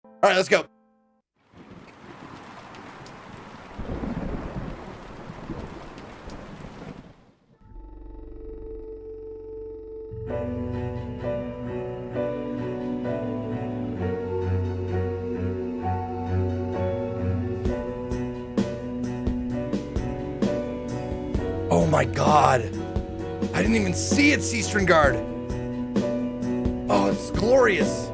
All right, let's go. Oh my God. I didn't even see it, C-string guard. Oh, it's glorious.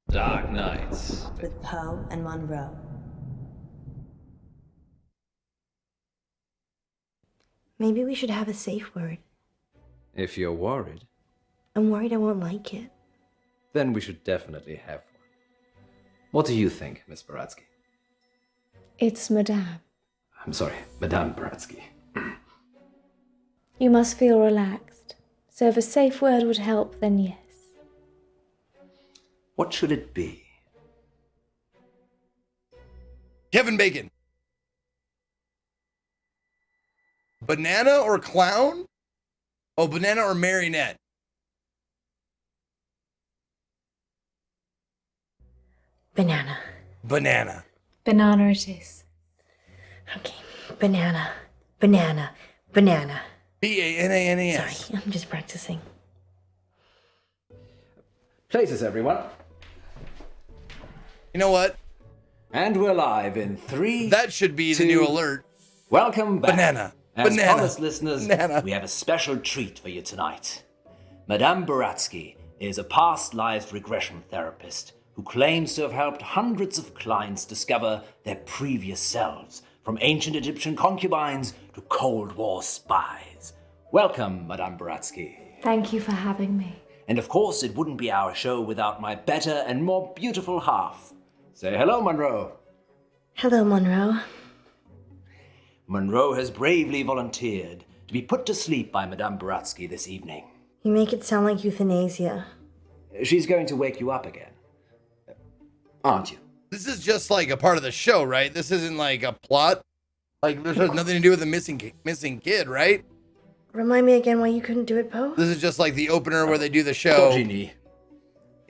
Dark Nights. With Poe and Munro. Maybe we should have a safe word. If you're worried, I'm worried I won't like it. then we should definitely have one. What do you think, Miss Baratsky? It's Madame. I'm sorry, Madame Baratsky. You must feel relaxed. So if a safe word would help, then yes. What should it be? Kevin Bacon. Banana or clown? Oh, banana or marionette? Banana. Banana. Banana it is. Okay. Banana. Banana. Banana. B-A-N-A-N-A-S. Sorry, I'm just practicing. Places, everyone. You know what? And we're live in 3. That should be the new alert. Welcome back. Banana. As Banana. promised, listeners, Banana. we have a special treat for you tonight. Madame Baratsky is a past life regression therapist who claims to have helped hundreds of clients discover their previous selves, from ancient Egyptian concubines to Cold War spies. Welcome, Madame Baratsky. Thank you for having me. And of course, it wouldn't be our show without my better and more beautiful half. Say hello, Munro. Hello, Munro. Munro has bravely volunteered to be put to sleep by Madame Baratsky this evening. You make it sound like euthanasia. She's going to wake you up again. Aren't you? This is just like a part of the show, right? This isn't like a plot. Like, this has nothing to do with the missing kid, right? Remind me again why you couldn't do it, Poe? This is just like the opener where they do the show. Dogini.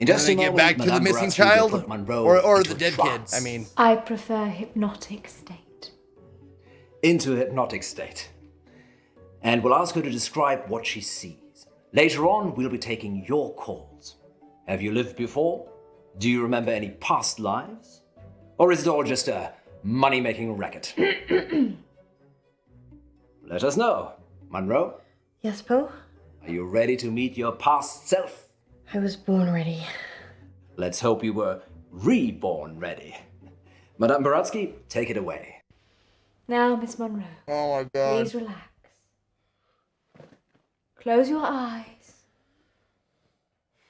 In And then just they a get moment, back to the Madame missing Baratsky will child? put Munro Or into the a dead kid, trance. I mean. I prefer hypnotic state. Into a hypnotic state. And we'll ask her to describe what she sees. Later on, we'll be taking your calls. Have you lived before? Do you remember any past lives? Or is it all just a money-making racket? Let us know. Munro, Yes, Poe? are you ready to meet your past self? I was born ready. Let's hope you were reborn ready. Madame Baratsky, take it away. Now, Miss Munro, Oh my God. please relax. Close your eyes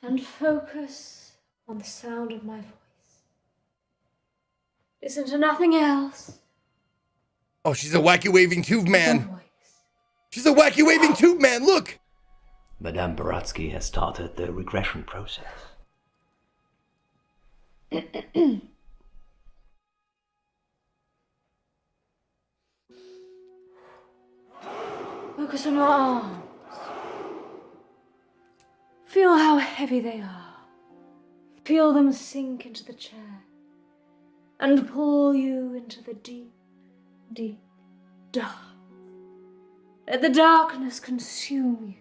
and focus on the sound of my voice. Listen to nothing else. Oh, she's a wacky waving tube My man. voice. She's a wacky waving tube man. Look. Madame Baratsky has started the regression process. Focus on your arms. Feel how heavy they are. Feel them sink into the chair and pull you into the deep, deep dark. Let the darkness consume you.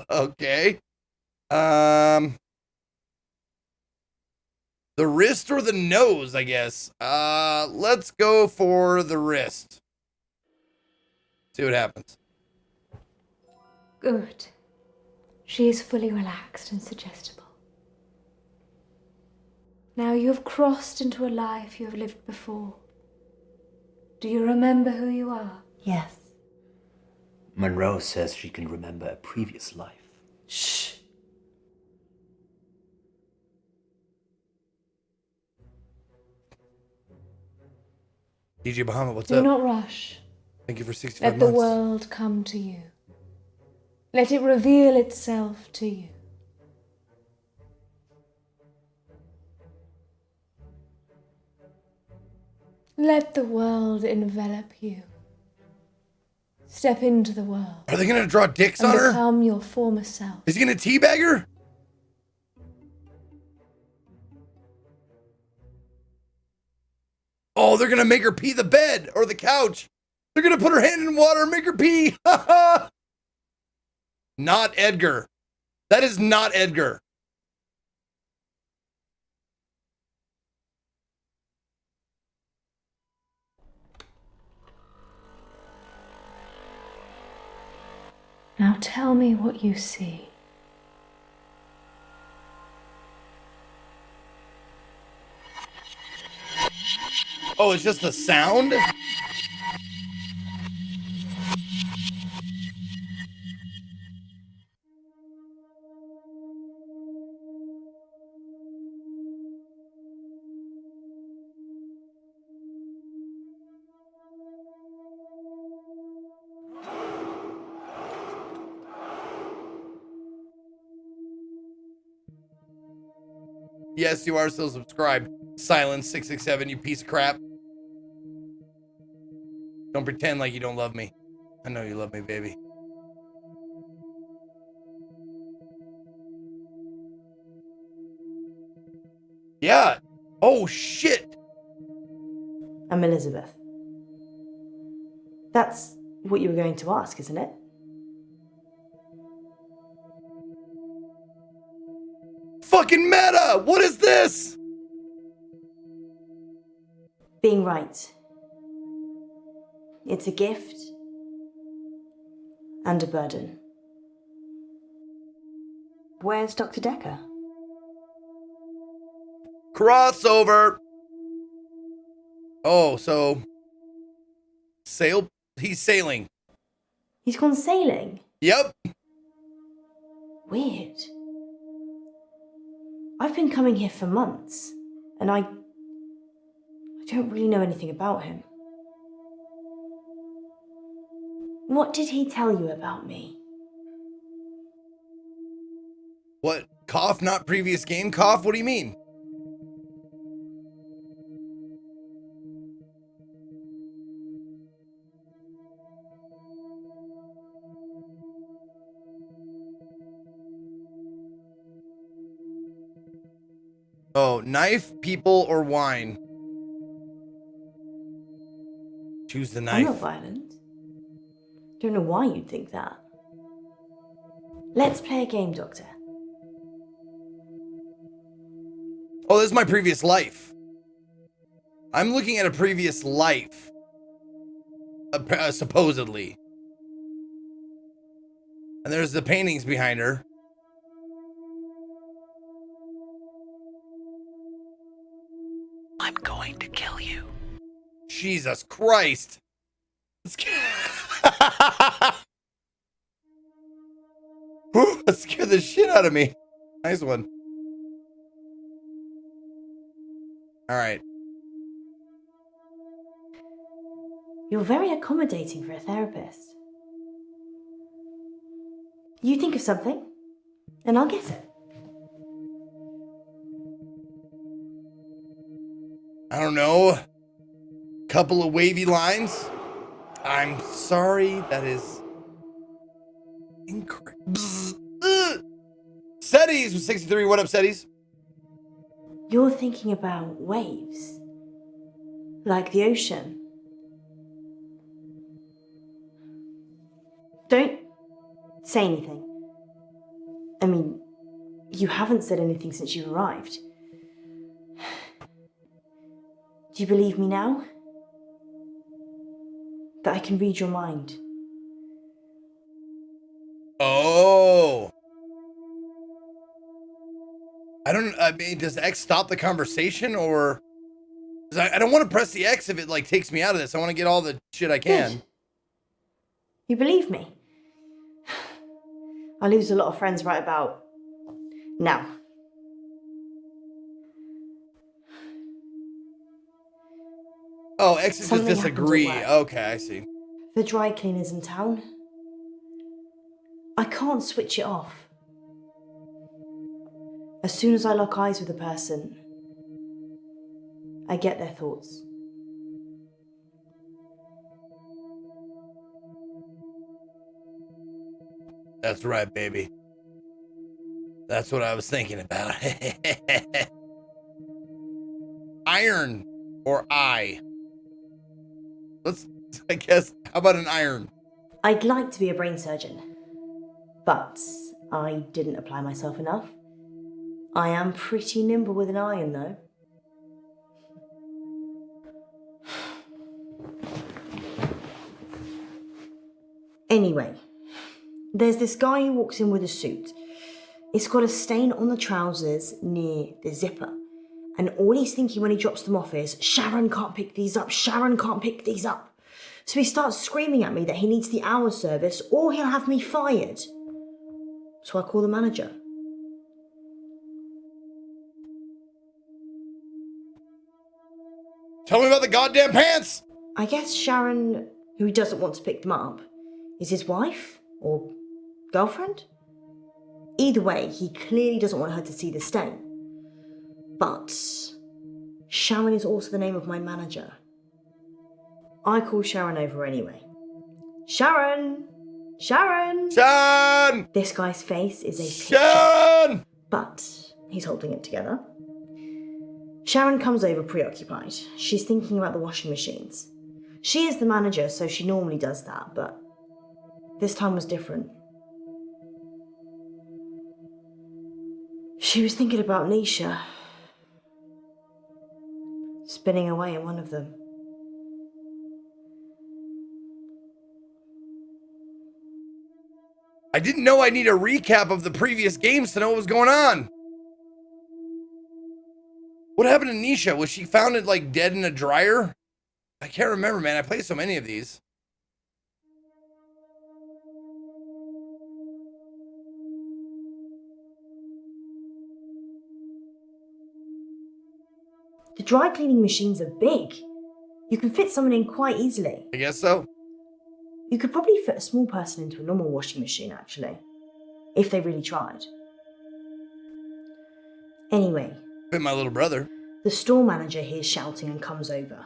Okay. The wrist or the nose, I guess. Let's go for the wrist. See what happens. Good. She is fully relaxed and suggestible. Now you have crossed into a life you have lived before. Do you remember who you are? Yes. Munro says she can remember a previous life. Shh. DJ Bahama, what's Do up? not rush. Thank you for 65 Let the months. world come to you. Let it reveal itself to you. Let the world envelop you. Step into the world Are they gonna draw dicks and on her? become your former self. Is he gonna teabag her? Oh, they're gonna make her pee the bed or the couch. They're gonna put her hand in water and make her pee. Not Edgar. That is not Edgar. Now tell me what you see. Oh, it's just the sound? Yes, you are still subscribed. Silence667, you piece of crap. Don't pretend like you don't love me. I know you love me, baby. Yeah. Oh, shit. I'm Elizabeth. That's what you were going to ask, isn't it? Fucking meta! What is this? Being right. It's a gift and a burden. Where's Dr. Decker? Crossover. Oh, so he's sailing. He's gone sailing. Yep. Weird. I've been coming here for months, and I don't really know anything about him. What did he tell you about me? What? Cough, not previous game? Cough? What do you mean? Oh, knife, people, or wine? Choose the I'm knife. not violent. Don't know why you'd think that. Let's play a game, Doctor. Oh, this is my previous life. I'm looking at a previous life. Supposedly. And there's the paintings behind her. I'm going to kill you. Jesus Christ. Whew, that scared the shit out of me. Nice one. All right. You're very accommodating for a therapist. You think of something, and I'll get it. I don't know. Couple of wavy lines. I'm sorry. That is incredible. Setties with 63. What up, Setties? You're thinking about waves. Like the ocean. Don't say anything. I mean, you haven't said anything since you arrived. Do you believe me now? That I can read your mind? Oh. I mean, does X stop the conversation or? 'Cause I don't want to press the X if it like takes me out of this. I want to get all the shit I can. Good. You believe me? I lose a lot of friends right about now. Oh, exes just Something happened at disagree. work. Okay, I see. The dry cleaners in town. I can't switch it off. As soon as I lock eyes with a person, I get their thoughts. That's right, baby. That's what I was thinking about. Iron or eye? I guess, how about an iron? I'd like to be a brain surgeon, but I didn't apply myself enough. I am pretty nimble with an iron, though. Anyway, there's this guy who walks in with a suit. It's got a stain on the trousers near the zipper. And all he's thinking when he drops them off is, Sharon can't pick these up, Sharon can't pick these up. So he starts screaming at me that he needs the hour service or he'll have me fired. So I call the manager. Tell me about the goddamn pants! I guess Sharon, who doesn't want to pick them up, is his wife or girlfriend? Either way, he clearly doesn't want her to see the stain. But Sharon is also the name of my manager. I call Sharon over anyway. Sharon! Sharon! Sharon! This guy's face is a picture, Sharon! but he's holding it together. Sharon comes over preoccupied. She's thinking about the washing machines. She is the manager, so she normally does that, but this time was different. She was thinking about Nisha. Spinning away in one of them. I didn't know I need a recap of the previous games to know what was going on. What happened to Nisha? Was she found it like dead in a dryer? I can't remember, man. I played so many of these. The dry cleaning machines are big. You can fit someone in quite easily. I guess so. You could probably fit a small person into a normal washing machine, actually. If they really tried. Anyway. Fit my little brother. The store manager hears shouting and comes over.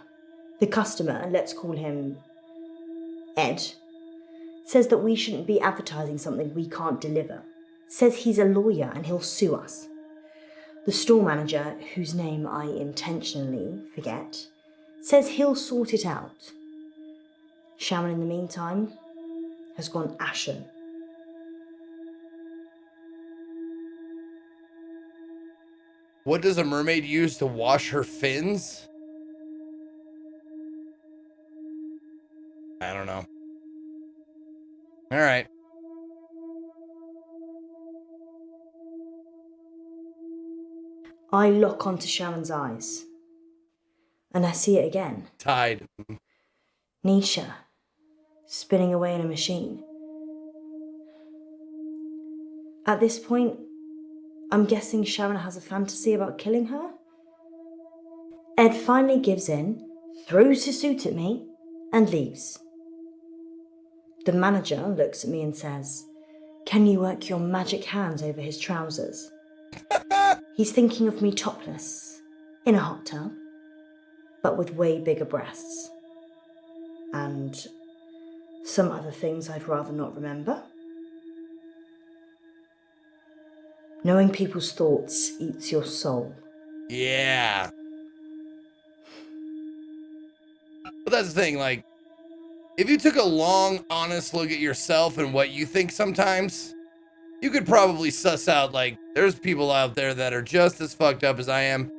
The customer, let's call him Ed, says that we shouldn't be advertising something we can't deliver. Says he's a lawyer and he'll sue us. The store manager, whose name I intentionally forget, says he'll sort it out. Shaman, in the meantime, has gone ashen. What does a mermaid use to wash her fins? I don't know. All right. I lock onto Sharon's eyes. And I see it again. Tied. Nisha, spinning away in a machine. At this point, I'm guessing Sharon has a fantasy about killing her? Ed finally gives in, throws his suit at me, and leaves. The manager looks at me and says, "Can you work your magic hands over his trousers?" He's thinking of me topless, in a hot tub, but with way bigger breasts. And some other things I'd rather not remember. Knowing people's thoughts eats your soul. Yeah. But that's the thing, like, if you took a long, honest look at yourself and what you think sometimes, you could probably suss out, like, there's people out there that are just as fucked up as I am,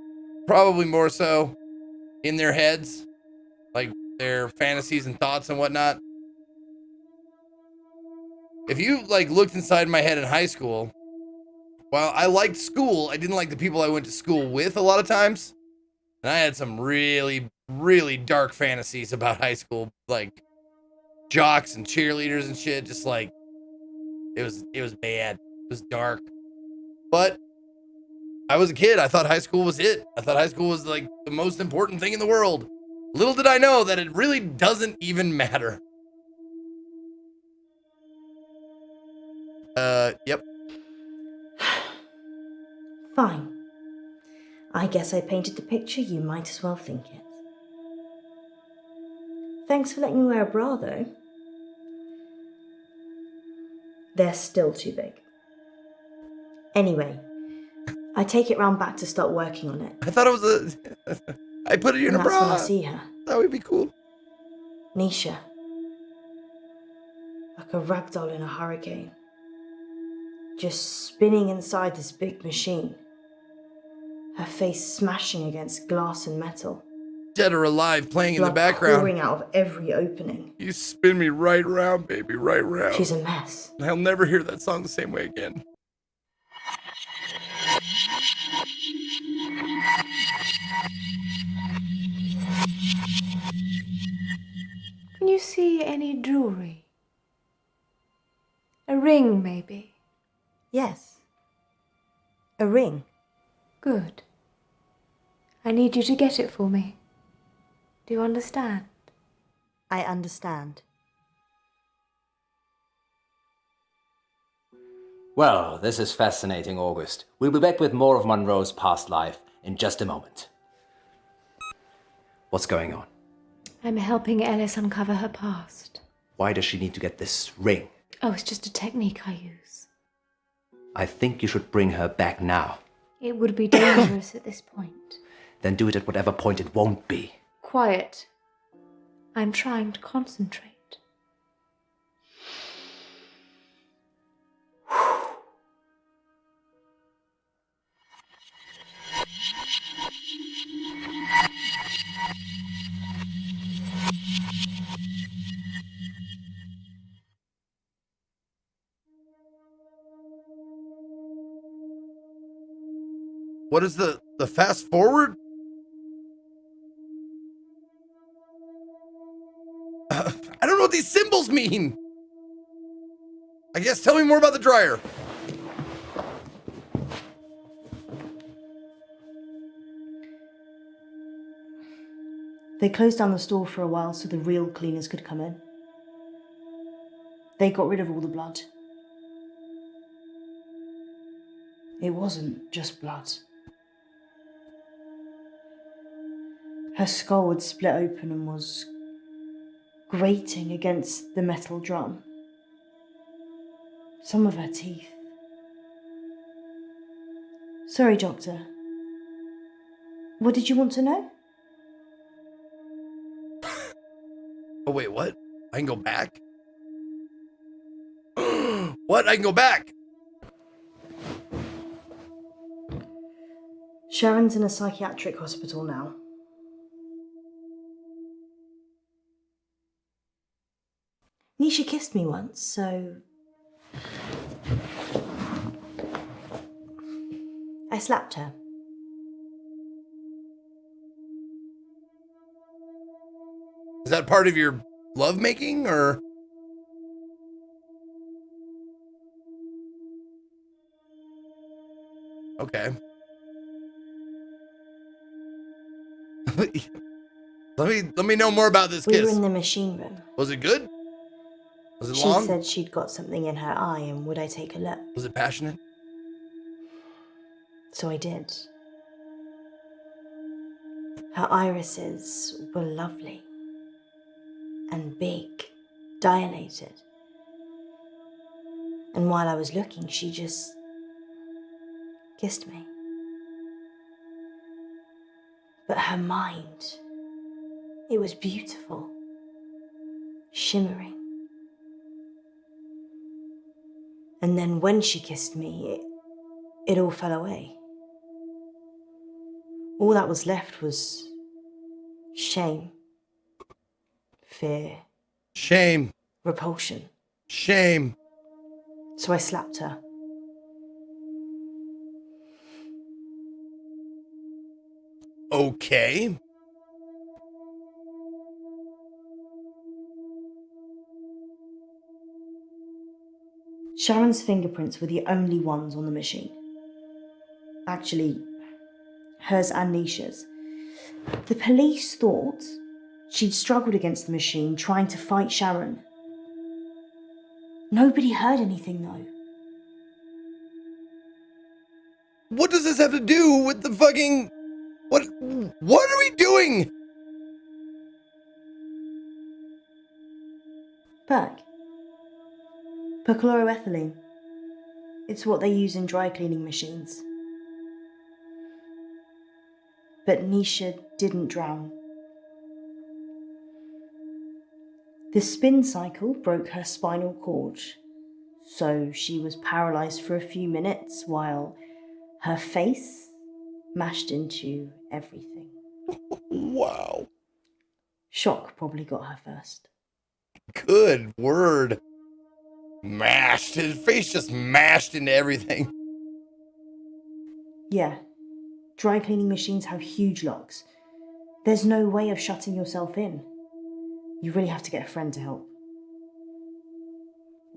probably more so in their heads, like their fantasies and thoughts and whatnot. If you, like, looked inside my head in high school, while I liked school, I didn't like the people I went to school with a lot of times. And I had some really, really dark fantasies about high school, like jocks and cheerleaders and shit. Just like, it was bad. It was dark. But I was a kid. I thought high school was it. I thought high school was like the most important thing in the world. Little did I know that it really doesn't even matter. Yep. Fine. I guess I painted the picture, you might as well think it. Thanks for letting me wear a bra, though. They're still too big. Anyway, I take it round back to start working on it. I thought it was I put it in And a that's when I bra. see her, That would be cool. Nisha. Like a rag doll in a hurricane. Just spinning inside this big machine. Her face smashing against glass and metal. Dead or alive, playing in the Blood background. pouring out of every opening. You spin me right around, baby, right around. She's a mess. I'll never hear that song the same way again. Can you see any jewelry? A ring, maybe? Yes. A ring. Good. I need you to get it for me. Do you understand? I understand. Well, this is fascinating, August. We'll be back with more of Munro's past life in just a moment. What's going on? I'm helping Ellis uncover her past. Why does she need to get this ring? Oh, it's just a technique I use. I think you should bring her back now. It would be dangerous at this point. Then do it at whatever point it won't be. Quiet. I'm trying to concentrate. What is the fast forward? I don't know what these symbols mean. I guess tell me more about the dryer. They closed down the store for a while so the real cleaners could come in. They got rid of all the blood. It wasn't just blood. Her skull had split open and was grating against the metal drum. Some of her teeth. Sorry, Doctor. What did you want to know? Oh, wait, what? I can go back? What? I can go back? Sharon's in a psychiatric hospital now. Nisha kissed me once, so I slapped her. Is that part of your lovemaking, or? Okay. Let me know more about this We kiss. were in the machine room. Was it good? Was it She long? said she'd got something in her eye and would I take a look? Was it passionate? So I did. Her irises were lovely and big, dilated. And while I was looking, she just kissed me. But her mind, it was beautiful, shimmering. And then when she kissed me, it all fell away. All that was left was shame, fear, Shame. repulsion. Shame. So I slapped her. Okay. Sharon's fingerprints were the only ones on the machine. Actually, hers and Nisha's. The police thought She'd struggled against the machine, trying to fight Sharon. Nobody heard anything, though. What does this have to do with the fucking... What are we doing? Berg. Perchloroethylene. It's what they use in dry cleaning machines. But Nisha didn't drown. The spin cycle broke her spinal cord, so she was paralyzed for a few minutes while her face mashed into everything. Wow. Shock probably got her first. Good word. Mashed. His face just mashed into everything. Yeah, dry cleaning machines have huge locks. There's no way of shutting yourself in. You really have to get a friend to help.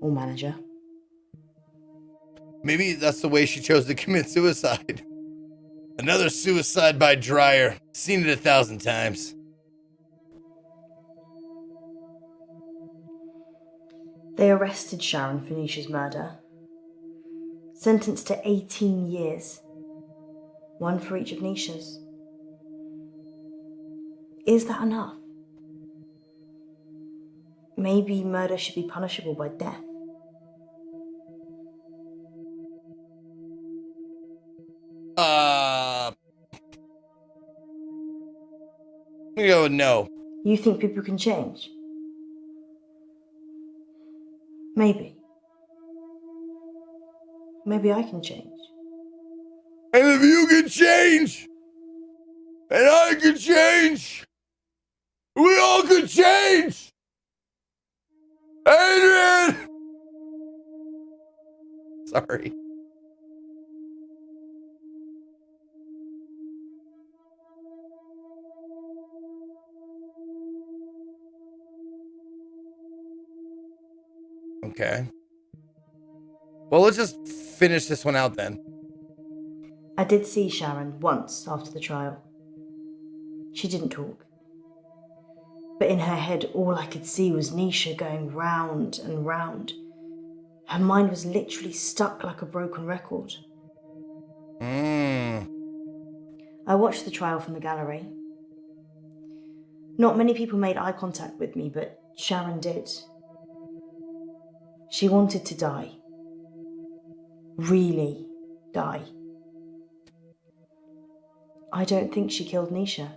Or manager. Maybe that's the way she chose to commit suicide. Another suicide by dryer. Seen it 1,000 times. They arrested Sharon for Nisha's murder. Sentenced to 18 years. One for each of Nisha's. Is that enough? Maybe murder should be punishable by death. We go with no. You think people can change? Maybe. Maybe I can change. And if you can change, and I can change, we all could change. Adrian! Sorry. Okay. Well, let's just finish this one out then. I did see Sharon once after the trial. She didn't talk. But in her head, all I could see was Nisha going round and round. Her mind was literally stuck like a broken record. I watched the trial from the gallery. Not many people made eye contact with me, but Sharon did. She wanted to die. Really die. I don't think she killed Nisha.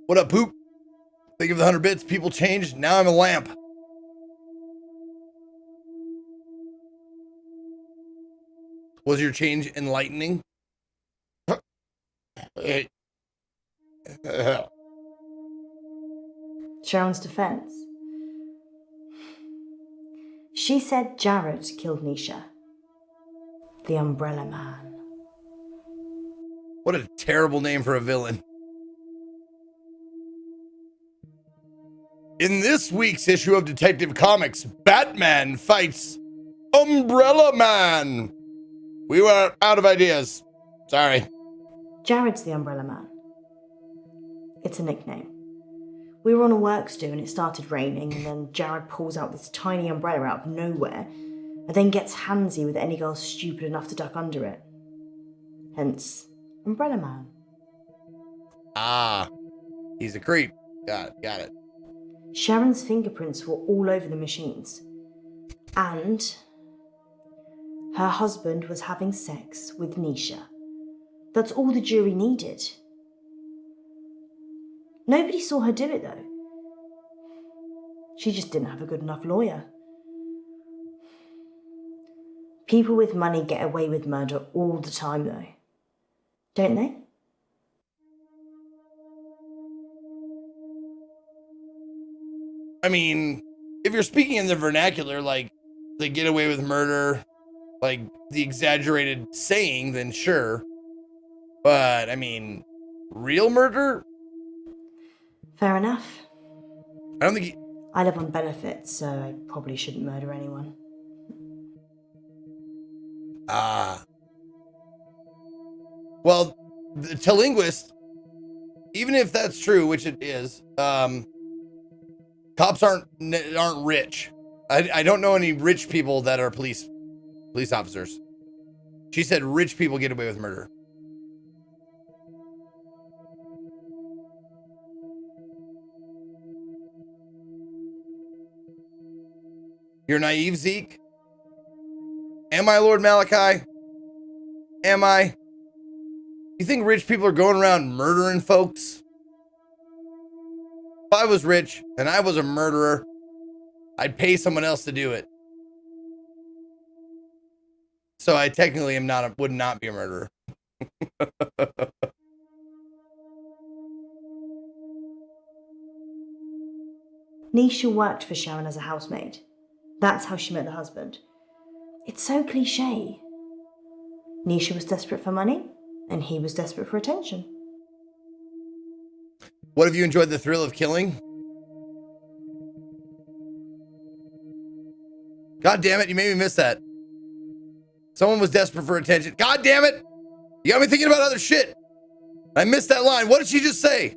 What up, poop? Think of the 100 bits. People changed. Now I'm a lamp. Was your change enlightening? Sharon's defense. She said Jared killed Nisha. The Umbrella Man. What a terrible name for a villain. In this week's issue of Detective Comics, Batman fights Umbrella Man. We were out of ideas. Sorry. Jared's the Umbrella Man. It's a nickname. We were on a works do and it started raining, and then Jared pulls out this tiny umbrella out of nowhere and then gets handsy with any girl stupid enough to duck under it. Hence, Umbrella Man. Ah, he's a creep. Got it. Sharon's fingerprints were all over the machines. And her husband was having sex with Nisha. That's all the jury needed. Nobody saw her do it, though. She just didn't have a good enough lawyer. People with money get away with murder all the time, though. Don't they? I mean, if you're speaking in the vernacular, like they get away with murder, like the exaggerated saying, then sure. But I mean, real murder? Fair enough. I don't think I live on benefits, so I probably shouldn't murder anyone. Well, to linguists, even if that's true, which it is, cops aren't rich. I don't know any rich people that are police officers. She said rich people get away with murder. You're naive, Zeke? Am I, Lord Malachi? Am I? You think rich people are going around murdering folks? If I was rich and I was a murderer, I'd pay someone else to do it. So I technically would not be a murderer. Nisha worked for Sharon as a housemaid. That's how she met the husband. It's so cliche. Nisha was desperate for money, and he was desperate for attention. What have you enjoyed the thrill of killing? God damn it, you made me miss that. Someone was desperate for attention. God damn it! You got me thinking about other shit. I missed that line. What did she just say?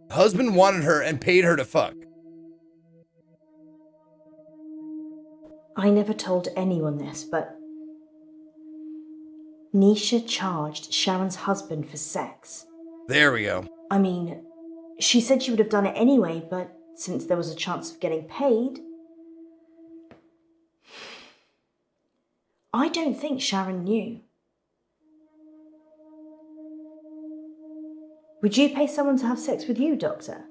Husband wanted her and paid her to fuck. I never told anyone this, but Nisha charged Sharon's husband for sex. There we go. I mean, she said she would have done it anyway, but since there was a chance of getting paid, I don't think Sharon knew. Would you pay someone to have sex with you, Doctor?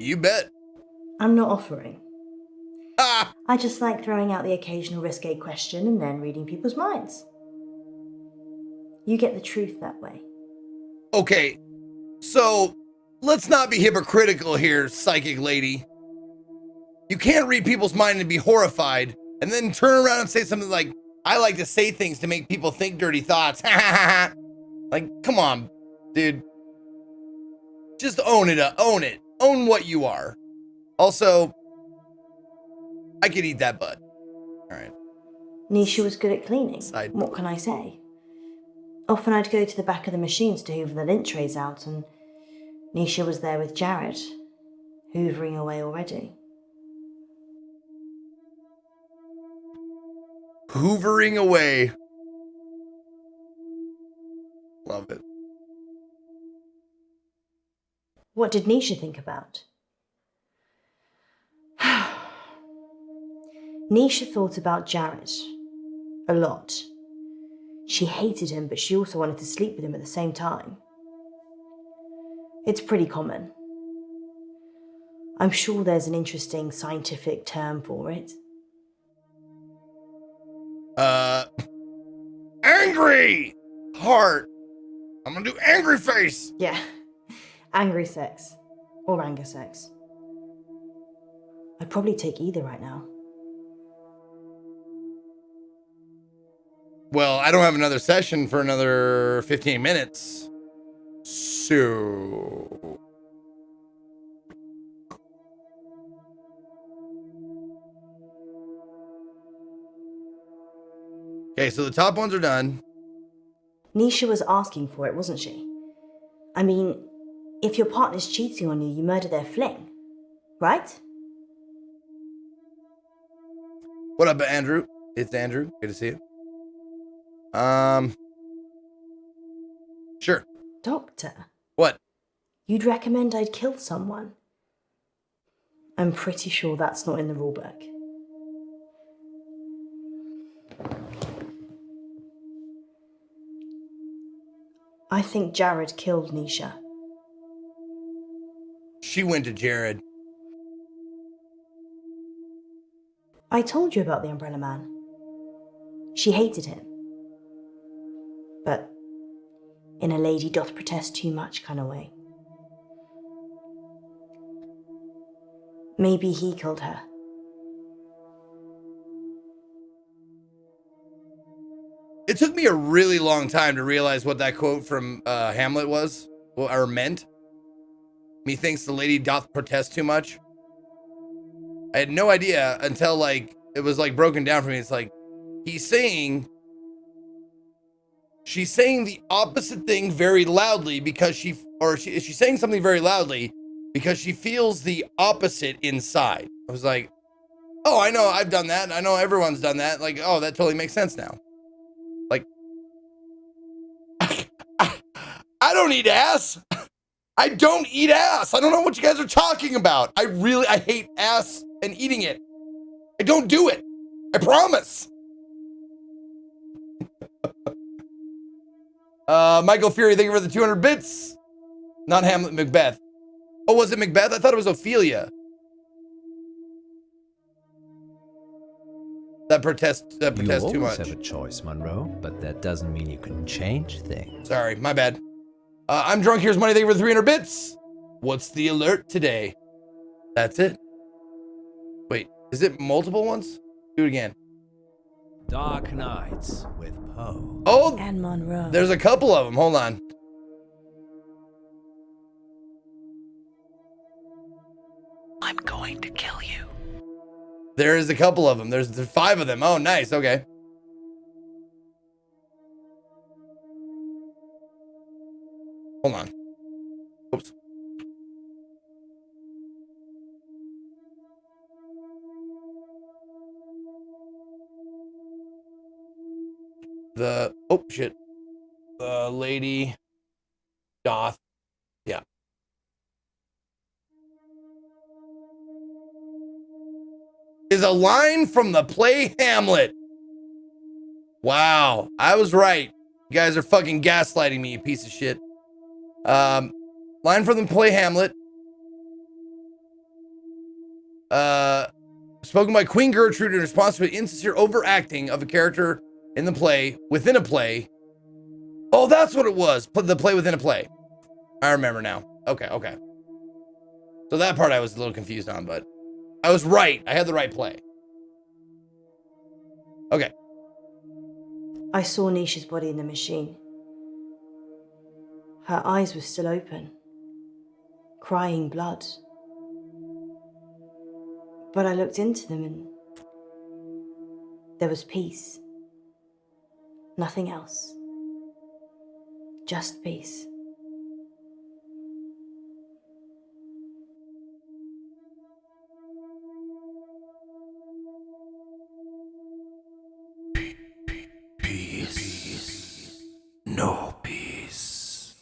You bet. I'm not offering. Ah! I just like throwing out the occasional risque question and then reading people's minds. You get the truth that way. Okay, so let's not be hypocritical here, psychic lady. You can't read people's mind and be horrified and then turn around and say something like, I like to say things to make people think dirty thoughts. Like, come on, dude. Just own it. Own it. Own what you are. Also, I could eat that butt. All right. Nisha was good at cleaning. Side. What can I say? Often I'd go to the back of the machines to hoover the lint trays out, and Nisha was there with Jared, hoovering away already. Hoovering away. Love it. What did Nisha think about? Nisha thought about Jared a lot. She hated him, but she also wanted to sleep with him at the same time. It's pretty common. I'm sure there's an interesting scientific term for it. Angry heart. I'm gonna do angry face. Yeah, angry sex or anger sex. I'd probably take either right now. Well, I don't have another session for another 15 minutes. So. Okay, so the top ones are done. Nisha was asking for it, wasn't she? I mean, if your partner's cheating on you, you murder their fling, right? What up, Andrew? It's Andrew. Good to see you. Sure. Doctor, What? you'd recommend I'd kill someone? I'm pretty sure that's not in the rulebook. I think Jared killed Nisha. She went to Jared. I told you about the Umbrella Man. She hated him. But in a lady doth protest too much kind of way. Maybe he killed her. It took me a really long time to realize what that quote from Hamlet was, or meant. Methinks the lady doth protest too much. I had no idea until like it was like broken down for me. It's like she's saying the opposite thing very loudly because she's saying something very loudly because she feels the opposite inside. I was like, oh, I know, I've done that. I know everyone's done that. Like, oh, that totally makes sense now. Like, I don't eat ass. I don't eat ass. I don't know what you guys are talking about. I hate ass and eating it. I don't do it. I promise. Michael Fury, thank you for the 200 bits. Not Hamlet, Macbeth. Oh, was it Macbeth? I thought it was Ophelia. That protests too much. You always have a choice, Munro, but that doesn't mean you can change things. Sorry, my bad. I'm drunk. Here's money. Thank you for the 300 bits. What's the alert today? That's it. Wait, is it multiple ones? Do it again. Dark Nights with Poe. Oh, And Munro. there's a couple of them. Hold on. I'm going to kill you. There is a couple of them. There's 5 of them. Oh, nice. Okay. Hold on. Oops. Oh shit. The lady doth. Yeah. Is a line from the play Hamlet. Wow, I was right. You guys are fucking gaslighting me, you piece of shit. Line from the play Hamlet. Spoken by Queen Gertrude in response to an insincere overacting of a character in the play, within a play. Oh, that's what it was. The play within a play. I remember now. Okay. So that part I was a little confused on, but I was right. I had the right play. Okay. I saw Nisha's body in the machine. Her eyes were still open, crying blood. But I looked into them and there was peace. Nothing else. Just peace. Peace. No peace.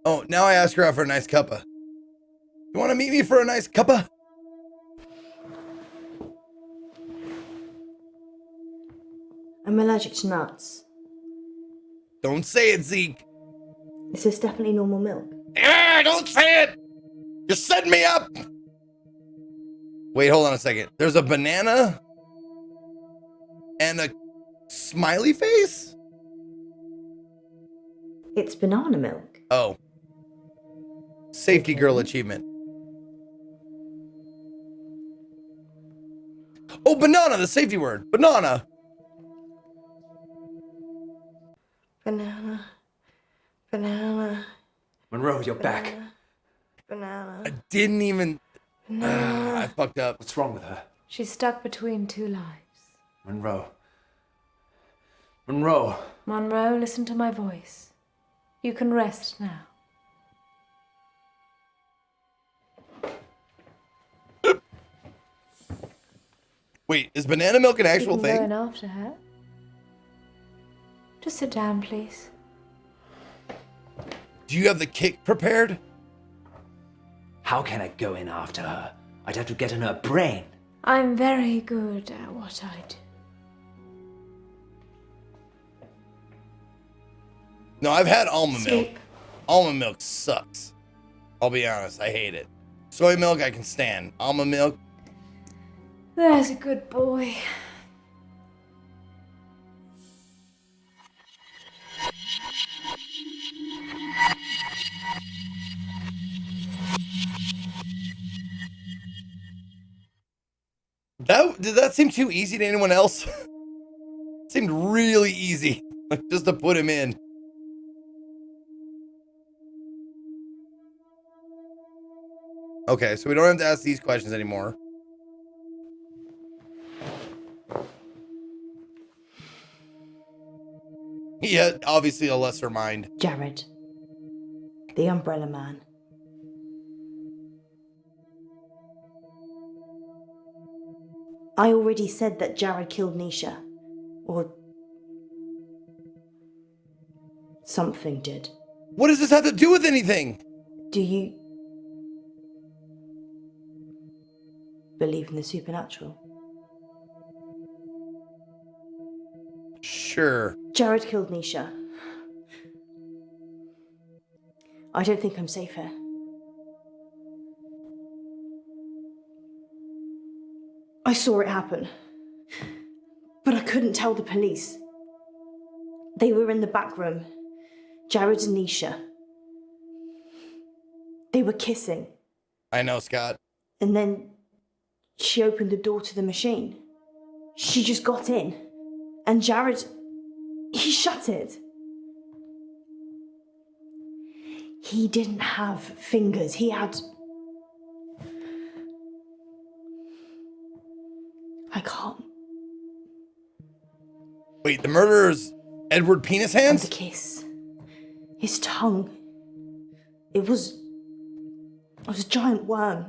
Oh, now I ask her out for a nice cuppa. You want to meet me for a nice cuppa? I'm allergic to nuts. Don't say it, Zeke. Is this definitely normal milk? Ah, don't say it! You're setting me up! Wait, hold on a second. There's a banana and a smiley face? It's banana milk. Oh. Safety girl achievement. Oh, banana, the safety word. Banana. Banana. Banana. Munro, you're back. Banana. Banana. I didn't even... Banana. I fucked up. What's wrong with her? She's stuck between 2 lives. Munro. Munro, listen to my voice. You can rest now. Wait, is banana milk an actual You can go thing? in after her. Just sit down, please. Do you have the kick prepared? How can I go in after her? I'd have to get in her brain. I'm very good at what I do. No, I've had almond milk. Sleep. Almond milk sucks. I'll be honest, I hate it. Soy milk I can stand. Almond milk, There's a good boy. Did that seem too easy to anyone else? Seemed really easy, just to put him in. Okay, so we don't have to ask these questions anymore. Yeah, obviously a lesser mind. Jared, the Umbrella Man. I already said that Jared killed Nisha. Or something did. What does this have to do with anything? Do you believe in the supernatural? Sure. Jared killed Nisha. I don't think I'm safe here. I saw it happen, but I couldn't tell the police. They were in the back room, Jared and Nisha. They were kissing. I know, Scott. And then she opened the door to the machine. She just got in. And Jared, he shut it. He didn't have fingers. He had... I can't. Wait, the murderer's Edward Penis And Hands? the kiss. His tongue. It was a giant worm.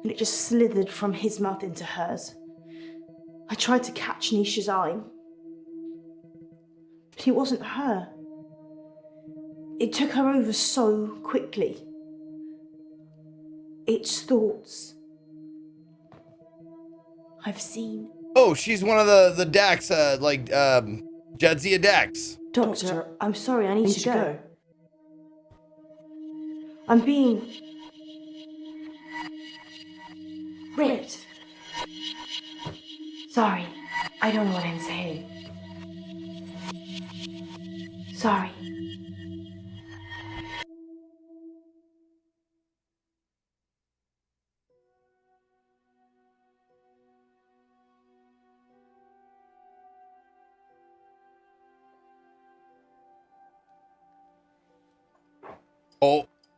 And it just slithered from his mouth into hers. I tried to catch Nisha's eye. But it wasn't her. It took her over so quickly. Its thoughts. I've seen. Oh, she's one of the Dax, Jadzia Dax. Doctor, I'm sorry, I need to go. I'm being ripped. Sorry, I don't know what I'm saying. Sorry.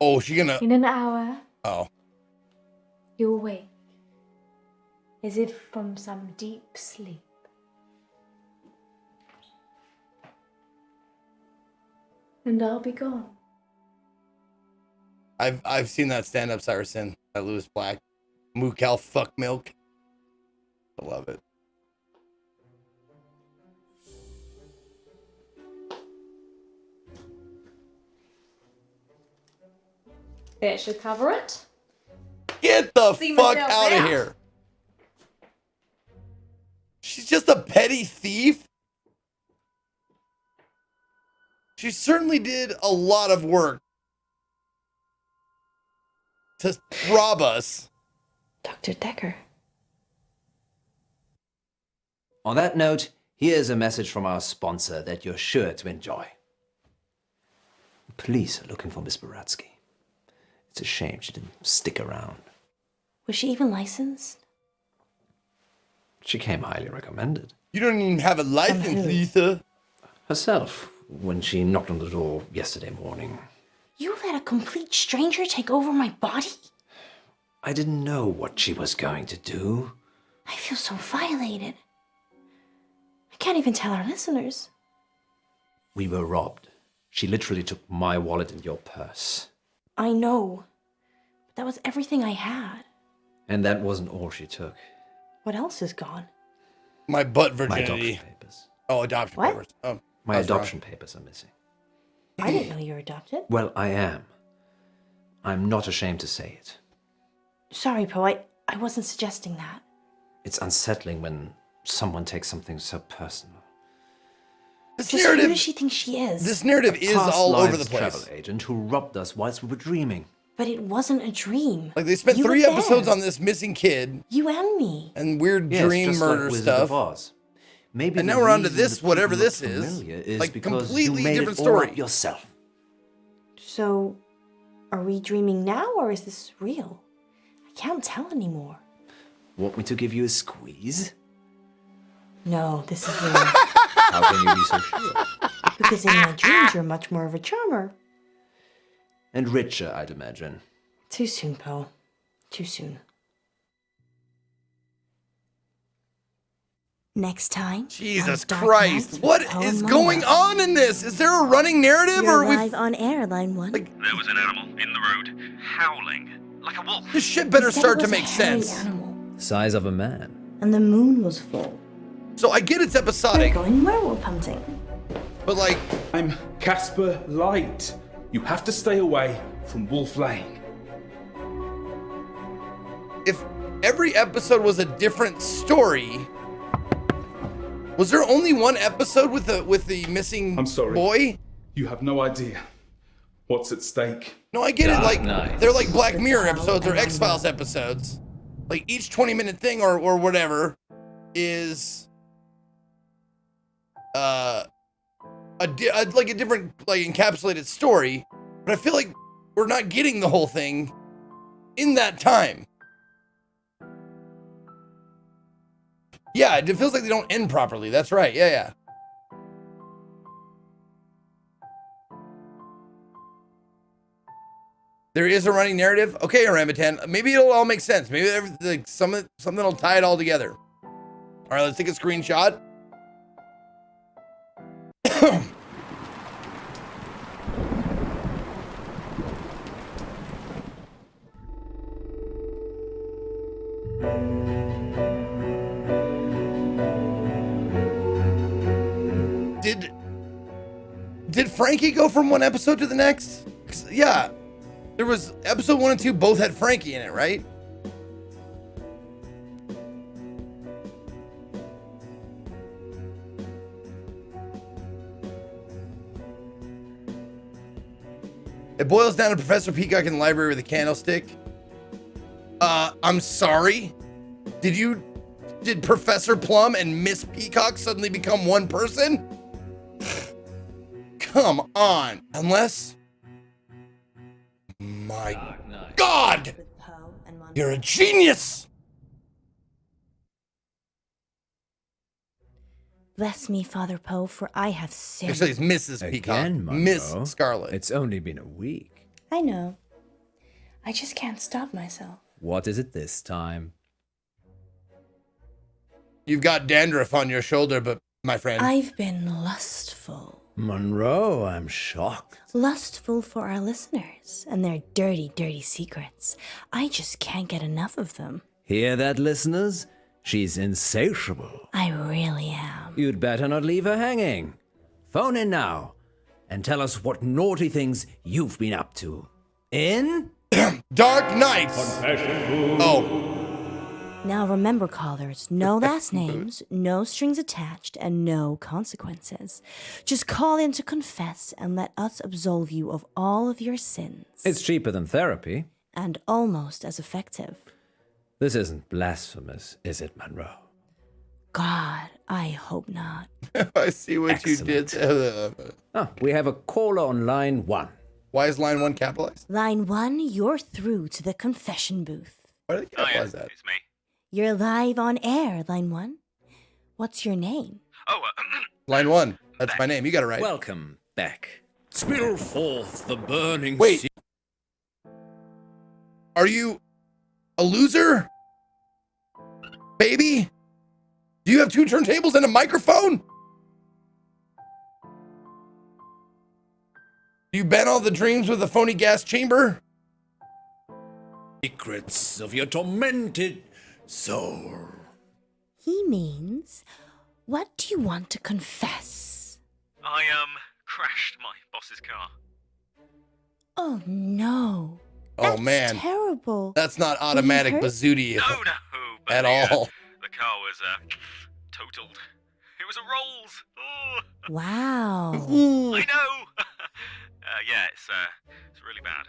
Oh, she gonna... In an hour, Oh. you'll wake, as if from some deep sleep. And I'll be gone. I've seen that stand-up Saracen, that Lewis Black. Moo cow fuck milk. I love it. That should cover it. Get the See fuck myself out of out. here. She's just a petty thief. She certainly did a lot of work to rob us. Dr. Decker. On that note, here's a message from our sponsor that you're sure to enjoy. Police are looking for Miss Baratsky. It's a shame she didn't stick around. Was she even licensed? She came highly recommended. You don't even have a license, who? Lisa. Herself, when she knocked on the door yesterday morning. You let a complete stranger take over my body? I didn't know what she was going to do. I feel so violated. I can't even tell our listeners. We were robbed. She literally took my wallet and your purse. I know. But that was everything I had. And that wasn't all she took. What else is gone? My butt My virginity. adoption papers. Oh, adoption What? papers. Oh, My I was adoption papers are missing. I didn't know you were adopted. Well, I am. I'm not ashamed to say it. Sorry, Poe, I wasn't suggesting that. It's unsettling when someone takes something so personal. This Just who narrative. does she think she is? This narrative is Past all over lives the place. travel agent who robbed us whilst we were dreaming. But it wasn't a dream. Like they spent You were 3 there. episodes on this missing kid You and me. and weird Yes, dream just murder like Wizard stuff. of Oz. Maybe And the now we're on to reason this, that whatever people this look is. familiar is Like, because completely you made different it all story. up yourself. So, are we dreaming now or is this real? I can't tell anymore. Want me to give you a squeeze? No, this is weird. How can you be so sure? Because in my dreams, you're much more of a charmer. And richer, I'd imagine. Too soon, Poe. Too soon. Next time. Jesus on Dark Christ. Nights with What Poe is Munro. going on in this? Is there a running narrative You're or we live on air, line 1. Like- There was an animal in the road, howling like a wolf. this shit better You said start it to was a make hairy sense? Animal, Size of a man. and the moon was full. So I get it's They're episodic, going werewolf hunting. but like, I'm Casper Light. You have to stay away from Wolf Lane. if every episode was a different story, was there only one episode with the missing I'm sorry. boy? You have no idea what's at stake. No, I get it. Like Nights. they're like Black Mirror episodes or X-Files episodes. Like each 20-minute thing or whatever is like a different like encapsulated story. But I feel like we're not getting the whole thing in that time. Yeah, it feels like they don't end properly. That's right. Yeah. There is a running narrative. Okay, Orangutan. Maybe it'll all make sense. Maybe like something will tie it all together. All right, let's take a screenshot. Did Frankie go from one episode to the next? 'Cause, yeah, there was episode 1 and 2 both had Frankie in it, right? It boils down to Professor Peacock in the library with a candlestick. I'm sorry. Did Professor Plum and Miss Peacock suddenly become one person? Come on. Unless... My God! With Poe and Munro. You're a genius! Bless me, Father Poe, for I have sinned. Actually, it's Mrs. Peacock. Again, Munro. Miss Scarlet. It's only been a week. I know. I just can't stop myself. What is it this time? You've got dandruff on your shoulder, but my friend... I've been lustful. Munro, I'm shocked. Lustful for our listeners and their dirty, dirty secrets. I just can't get enough of them. Hear that, listeners? She's insatiable. I really am. You'd better not leave her hanging. Phone in now and tell us what naughty things you've been up to. In? Dark Knights! Oh, Now remember, callers, no last names, no strings attached, and no consequences. Just call in to confess and let us absolve you of all of your sins. It's cheaper than therapy. And almost as effective. This isn't blasphemous, is it, Munro? God, I hope not. I see what you did. We have a caller on line 1. Why is line 1 capitalized? Line 1, you're through to the confession booth. Why did they capitalize that? It's me. You're live on air, Line 1. What's your name? Oh, Line 1. That's my name. You got it right. Welcome back. Spill forth the burning Wait. sea. Are you a loser? Baby? Do you have 2 turntables and a microphone? Do you ban all the dreams with a phony gas chamber? Secrets of your tormented soul. He means, what do you want to confess? I crashed my boss's car. Oh no. Oh That's man, terrible. that's not automatic hurt? bazooty No, but at all. The car was totaled. It was a Rolls. Oh, Wow. I know. Yeah, it's really bad.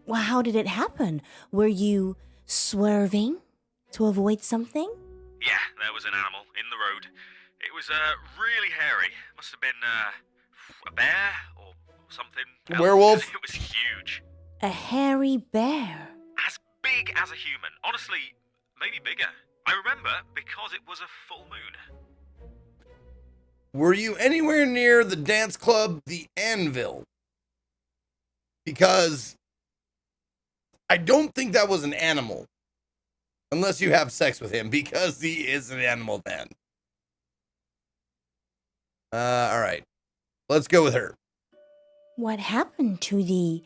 Well, how did it happen? Were you swerving to avoid something? Yeah, there was an animal in the road. It was really hairy. Must have been a bear or something. else. Werewolf? It was huge. A hairy bear. As big as a human. Honestly, maybe bigger. I remember because it was a full moon. Were you anywhere near the dance club, the Anvil? Because I don't think that was an animal. Unless you have sex with him, because he is an animal then. All right. Let's go with her. What happened to the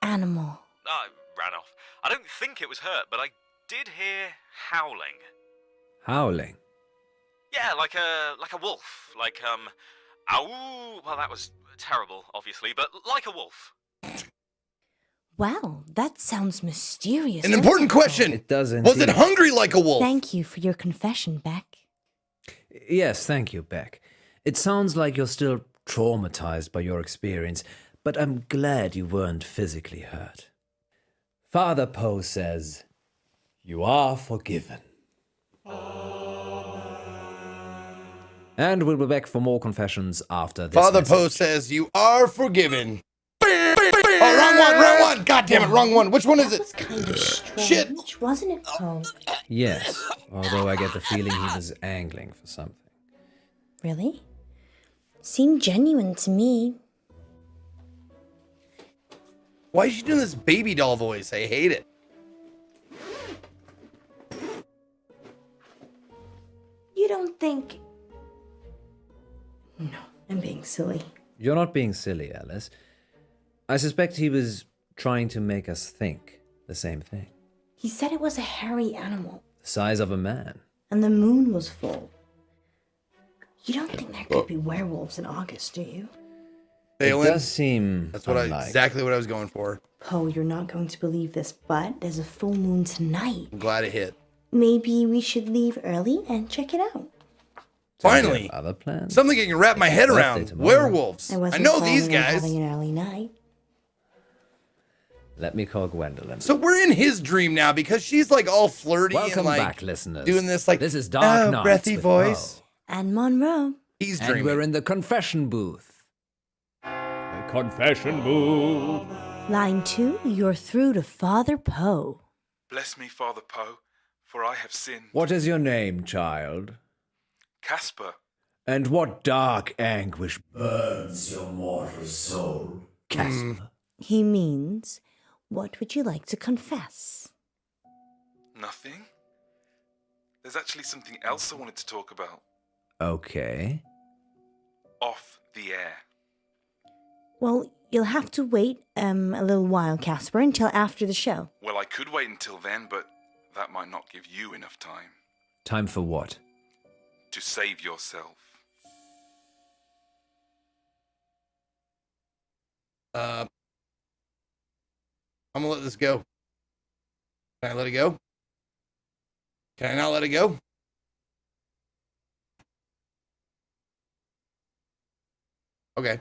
animal? I ran off. I don't think it was hurt, but I did hear howling. Howling. Yeah, like a wolf. Like, ow. Well, that was terrible, obviously, but like a wolf. Wow, that sounds mysterious. An important question. It doesn't. Was it hungry like a wolf? Thank you for your confession, Beck. Yes, thank you, Beck. It sounds like you're still traumatized by your experience, but I'm glad you weren't physically hurt. Father Poe says, "You are forgiven." And we'll be back for more confessions after this Father message. Poe says, "You are forgiven." Oh, wrong one. God damn it, wrong one. Which one is That it? was kind of strange, Shit. wasn't it, Poe? Yes, although I get the feeling he was angling for something. Really? Seemed genuine to me. Why is she doing this baby doll voice? I hate it. You don't think... No, I'm being silly. You're not being silly, Alice. I suspect he was trying to make us think the same thing. He said it was a hairy animal, The size of a man. and the moon was full. You don't think there could be werewolves in August, do you? It Phelan, does seem that's what unlikely. exactly what I was going for. Poe, you're not going to believe this, but there's a full moon tonight. I'm glad it hit. Maybe we should leave early and check it out. Finally, Other plans? something I can wrap my head Birthday around. tomorrow. Werewolves. I I wasn't know these planning on guys. having an early night. Let me call Gwendolyn. So we're in his dream now because she's like all flirty Welcome and like back, listeners. doing this like This is Dark Nights breathy with voice. And Monroe. He's And dreaming. we're in the confession booth. The confession booth. Line 2, you're through to Father Poe. Bless me, Father Poe, for I have sinned. What is your name, child? Casper, And what dark anguish burns your mortal soul, Casper? He means, what would you like to confess? nothing? There's actually something else I wanted to talk about. Okay. Off the air. Well, you'll have to wait a little while, Casper, until after the show. Well, I could wait until then, but that might not give you enough time Time for what? to save yourself. I'm gonna let this go. Can I let it go? Can I not let it go? Okay.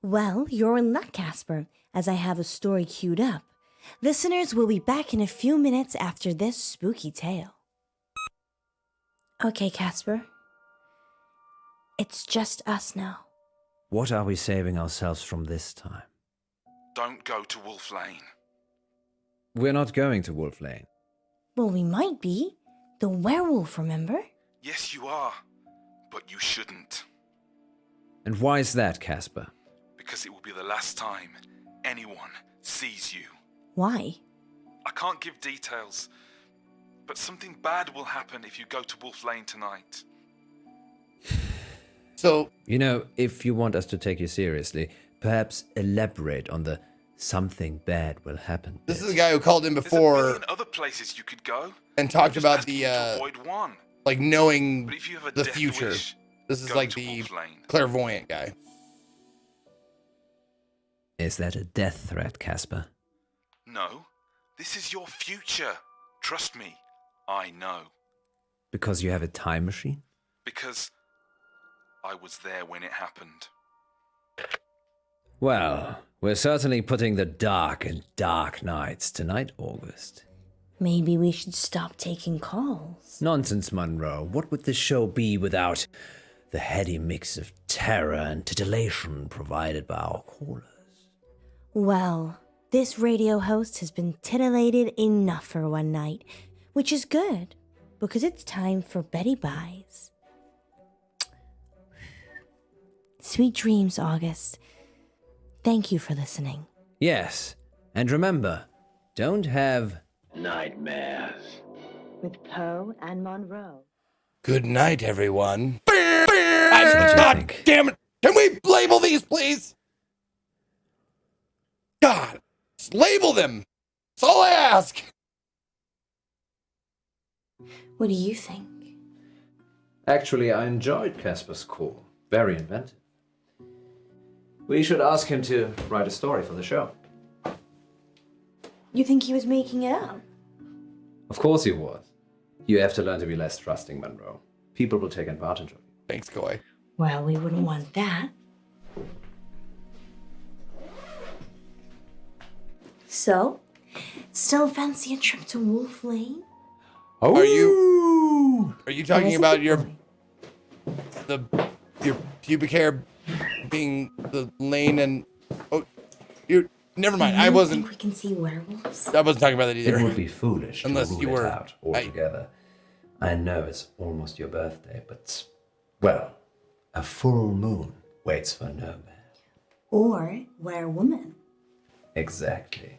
Well, you're in luck, Casper, as I have a story queued up. Listeners will be back in a few minutes after this spooky tale. Okay, Casper. It's just us now. What are we saving ourselves from this time? Don't go to Wolf Lane. We're not going to Wolf Lane. Well, we might be. The werewolf, remember? Yes, you are, but you shouldn't, And why is that, Casper? because it will be the last time anyone sees you. Why? I can't give details, but something bad will happen if you go to Wolf Lane tonight. So You know, if you want us to take you seriously, perhaps elaborate on the something bad will happen. this bit. is the guy who called in There's a before million other places you could go. and talked Just about asking the you to avoid one. like knowing But if you have a the death future. wish, This is go like to the Wolf Lane. clairvoyant guy. Is that a death threat, Casper? No, this is your future. Trust me, I know. Because you have a time machine? Because I was there when it happened. Well, we're certainly putting the dark in dark nights tonight, August. Maybe we should stop taking calls. Nonsense, Munro. What would this show be without the heady mix of terror and titillation provided by our callers? Well, This radio host has been titillated enough for one night, which is good, because it's time for Betty Buys. Sweet dreams, August. Thank you for listening. Yes, and remember, don't have Nightmares. With Poe and Munro. Good night, everyone. What do you God think? damn it. Can we label these, please? God, just label them. That's all I ask. What do you think? Actually, I enjoyed Casper's call. Very inventive. We should ask him to write a story for the show. You think he was making it up? Of course he was. You have to learn to be less trusting, Munro. People will take advantage of you. Thanks, Coy. Well, we wouldn't want that. So, still fancy a trip to Wolf Lane? Are you talking Yes, about it's your fine. your pubic hair being the lane and you never mind. I You wasn't think we can see werewolves? talking about that either. It would be foolish Unless to rule you it were- out altogether. I know it's almost your birthday, but, well, a full moon waits for no man. Or werewoman? Exactly.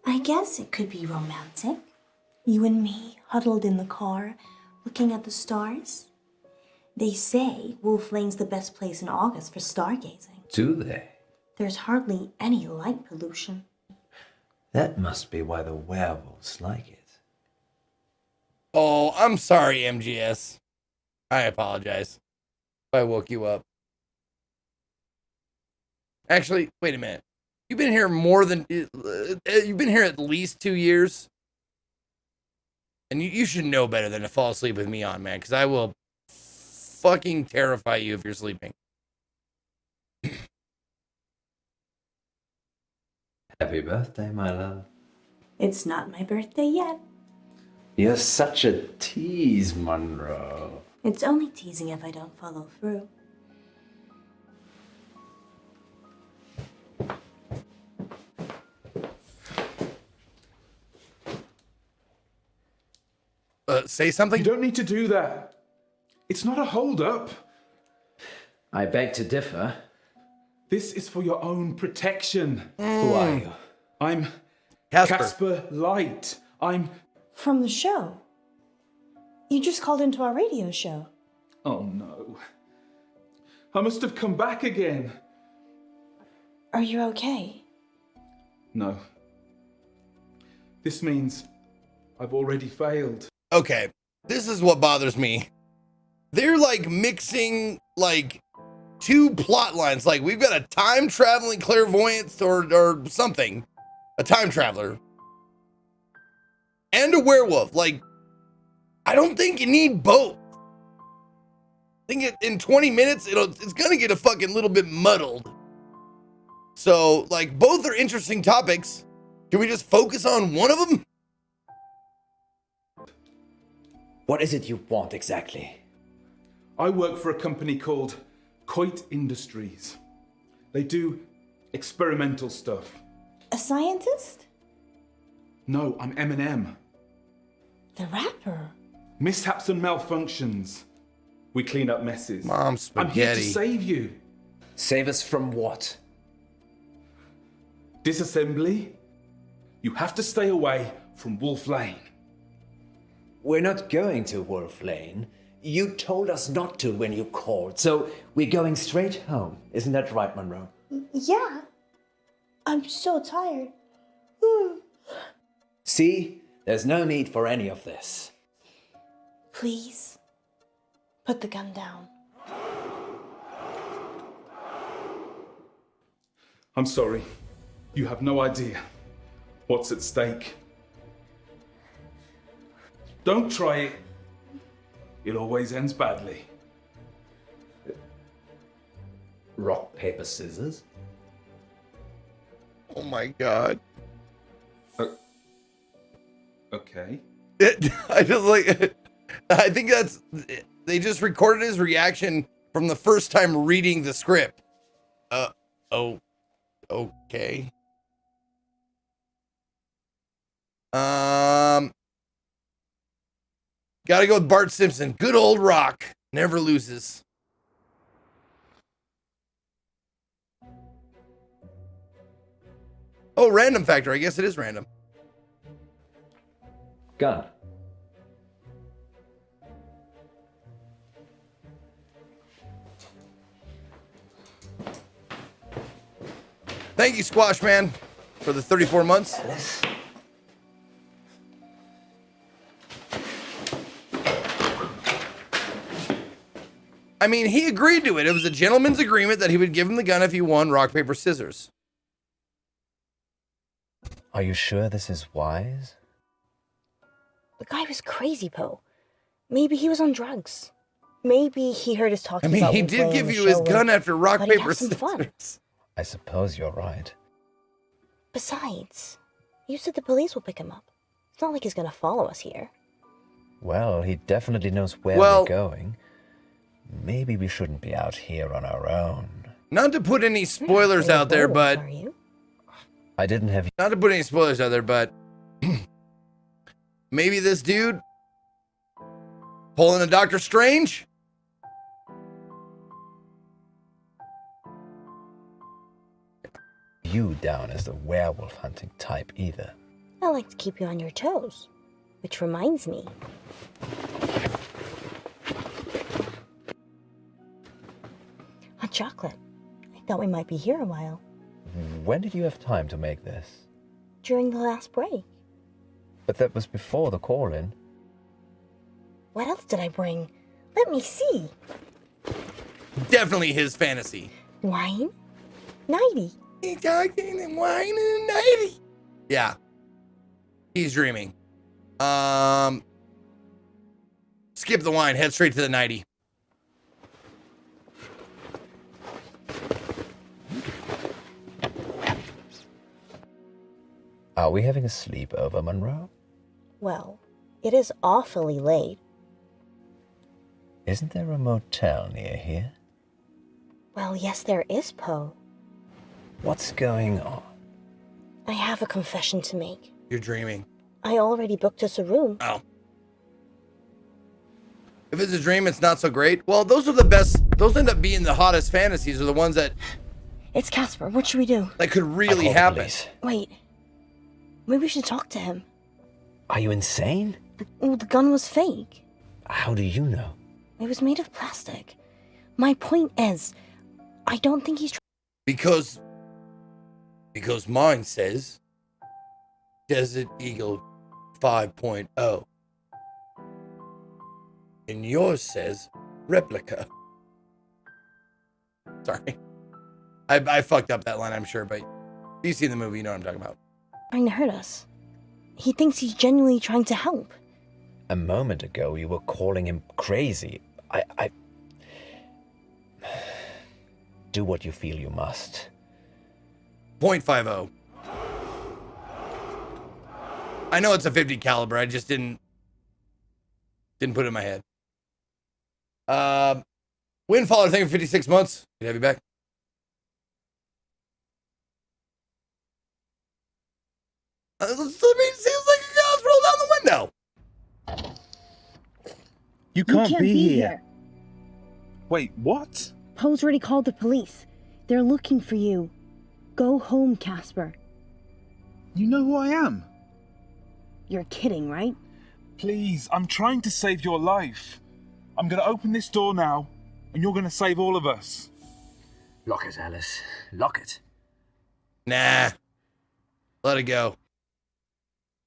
I guess it could be romantic. You and me huddled in the car, looking at the stars. They say Wolf Lane's the best place in August for stargazing. Do they? There's hardly any light pollution. That must be why the werewolves like it. Oh, I'm sorry, MGS. I apologize if I woke you up. Actually, wait a minute. You've been here you've been here at least 2 years. And you should know better than to fall asleep with me on, man, because I will fucking terrify you if you're sleeping. Happy birthday, my love. It's not my birthday yet. You're such a tease, Munro. It's only teasing if I don't follow through. Say something? You don't need to do that. It's not a hold-up. I beg to differ. This is for your own protection. Who are you? I'm Casper. Casper Light. I'm... From the show. You just called into our radio show. Oh no. I must have come back again. Are you okay? No. This means I've already failed. Okay, this is what bothers me. They're like mixing like two plot lines. Like we've got a time traveling clairvoyant or something, a time traveler, and a werewolf. Like, I don't think you need both. I think in 20 minutes it's gonna get a fucking little bit muddled. So like both are interesting topics. Can we just focus on one of them? What is it you want exactly? I work for a company called Coit Industries. They do experimental stuff. A scientist? No, I'm Eminem. The rapper? Mishaps and malfunctions. We clean up messes. Mom I'm here to spaghetti. save you. Save us from what? Disassembly. You have to stay away from Wolf Lane. We're not going to Wolf Lane. You told us not to when you called, so we're going straight home. Isn't that right, Munro? Yeah. I'm so tired. See? There's no need for any of this. Please, put the gun down. I'm sorry. You have no idea what's at stake. Don't try it. It always ends badly. Rock, paper, scissors? Oh my god. Okay. I just like, I think they just recorded his reaction from the first time reading the script. Oh, okay. Gotta go with Bart Simpson. Good old Rock. Never loses. Oh, random factor. I guess it is random. Gun. Thank you, Squash Man, for the 34 months. I mean, he agreed to it. It was a gentleman's agreement that he would give him the gun if he won rock, paper, scissors. Are you sure this is wise? The guy was crazy, Poe. Maybe he was on drugs. Maybe he heard us talking I mean, about he did give you his gun after rock, thought he'd paper, have some fun. scissors. I suppose you're right. Besides, you said the police will pick him up. It's not like he's gonna follow us here. Well, he definitely knows where Well- we're going. Maybe we shouldn't be out here on our own. Not to put any spoilers out there, but Are you? I didn't have not to put any spoilers out there, but maybe this dude pulling a Doctor Strange. you down as the werewolf hunting type either. I like to keep you on your toes. Which reminds me. Hot chocolate. I thought we might be here a while. When did you have time to make this? During the last break. But that was before the call-in. What else did I bring? Let me see. Definitely his fantasy. Wine? 90. He talking and wine and 90. Yeah. He's dreaming. Skip the wine, head straight to the 90. Are we having a sleepover, Munro? Well, it is awfully late. Isn't there a motel near here? Well, yes, there is, Poe. What's going on? I have a confession to make. You're dreaming. I already booked us a room. Oh. If it's a dream, it's not so great. Well, those are the best. Those end up being the hottest fantasies, are the ones that It's Casper. What should we do? that could really I'll call the happen. police. Wait. Maybe we should talk to him. Are you insane? The gun was fake. How do you know? It was made of plastic. My point is, I don't think he's Because mine says Desert Eagle 5.0. And yours says replica. Sorry. I fucked up that line, I'm sure, but you've seen the movie, you know what I'm talking about. trying to hurt us. He thinks he's genuinely trying to help. A moment ago, you were calling him crazy. I... Do what you feel you must. 0.50. I know it's a 50 caliber. I just didn't put it in my head. Windfaller, thank you for 56 months. Good to have you back. It seems like a ghost rolled down the window. You can't be here. Wait, what? Poe's already called the police. They're looking for you. Go home, Casper. You know who I am? You're kidding, right? Please, I'm trying to save your life. I'm going to open this door now, and you're going to save all of us. Lock it, Alice. Lock it. Nah. Let it go.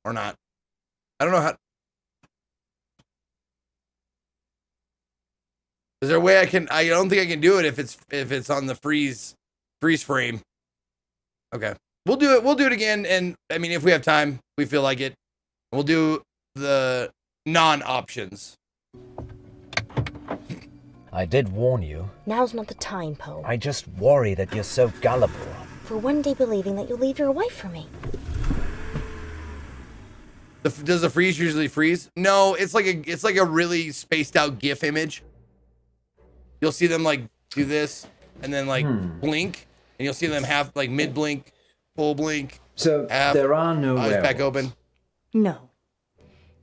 Or not. I don't know how. Is there a way I can? I don't think I can do it if it's on the freeze frame. Okay, we'll do it. We'll do it again. And I mean, if we have time, we feel like it, we'll do the non-options. I did warn you. Now's not the time, Poe. I just worry that you're so gullible. For one day believing that you'll leave your wife for me. Does the freeze usually freeze? No, it's like a really spaced out GIF image. You'll see them like do this and then like blink, and you'll see them have like mid blink, full blink. So half, there are no eyes back werewolves. open. No.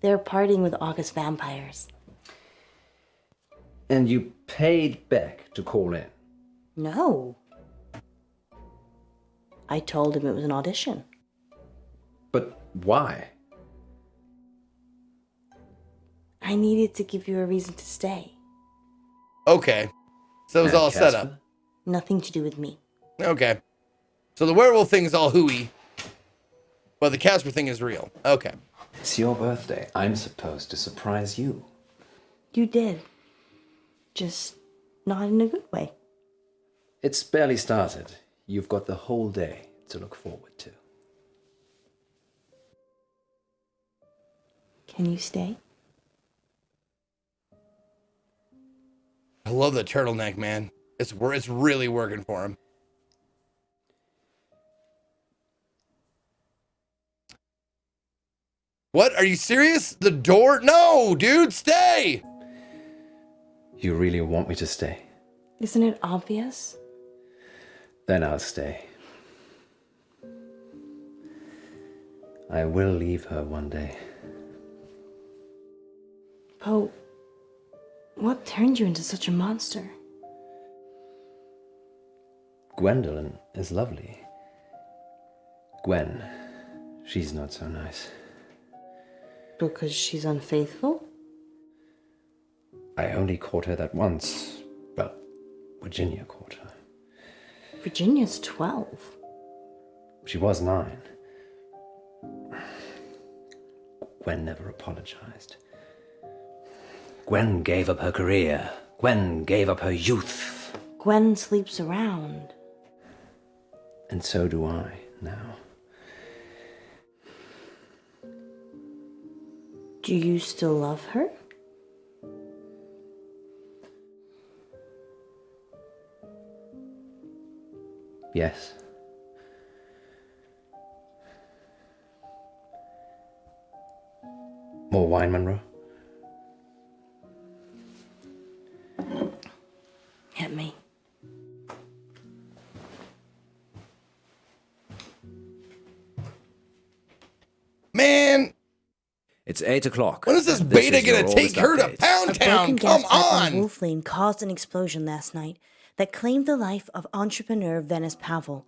They're partying with August vampires. And you paid Beck to call in? No. I told him it was an audition. But why? I needed to give you a reason to stay. Okay. So it was And all set Casper? up. Nothing to do with me. Okay. So the werewolf thing is all hooey, but the Casper thing is real. Okay. It's your birthday. I'm supposed to surprise you. You did. Just not in a good way. It's barely started. You've got the whole day to look forward to. Can you stay? I love the turtleneck, man. It's really working for him. What? Are you serious? The door? No, dude, stay! You really want me to stay? Isn't it obvious? Then I'll stay. I will leave her one day. Poe, what turned you into such a monster? Gwendolyn is lovely. Gwen, she's not so nice. Because she's unfaithful? I only caught her that once. Well, Virginia caught her. Virginia's 12. She was 9. Gwen never apologized. Gwen gave up her career. Gwen gave up her youth. Gwen sleeps around. And so do I now. Do you still love her? Yes. More wine, Munro? Hit me. Man, It's 8 o'clock. when is this This beta is your gonna take August her to update. Pound A Town? broken Come gas pipe on on! Wolf Lane caused an explosion last night that claimed the life of entrepreneur Venice Pavel.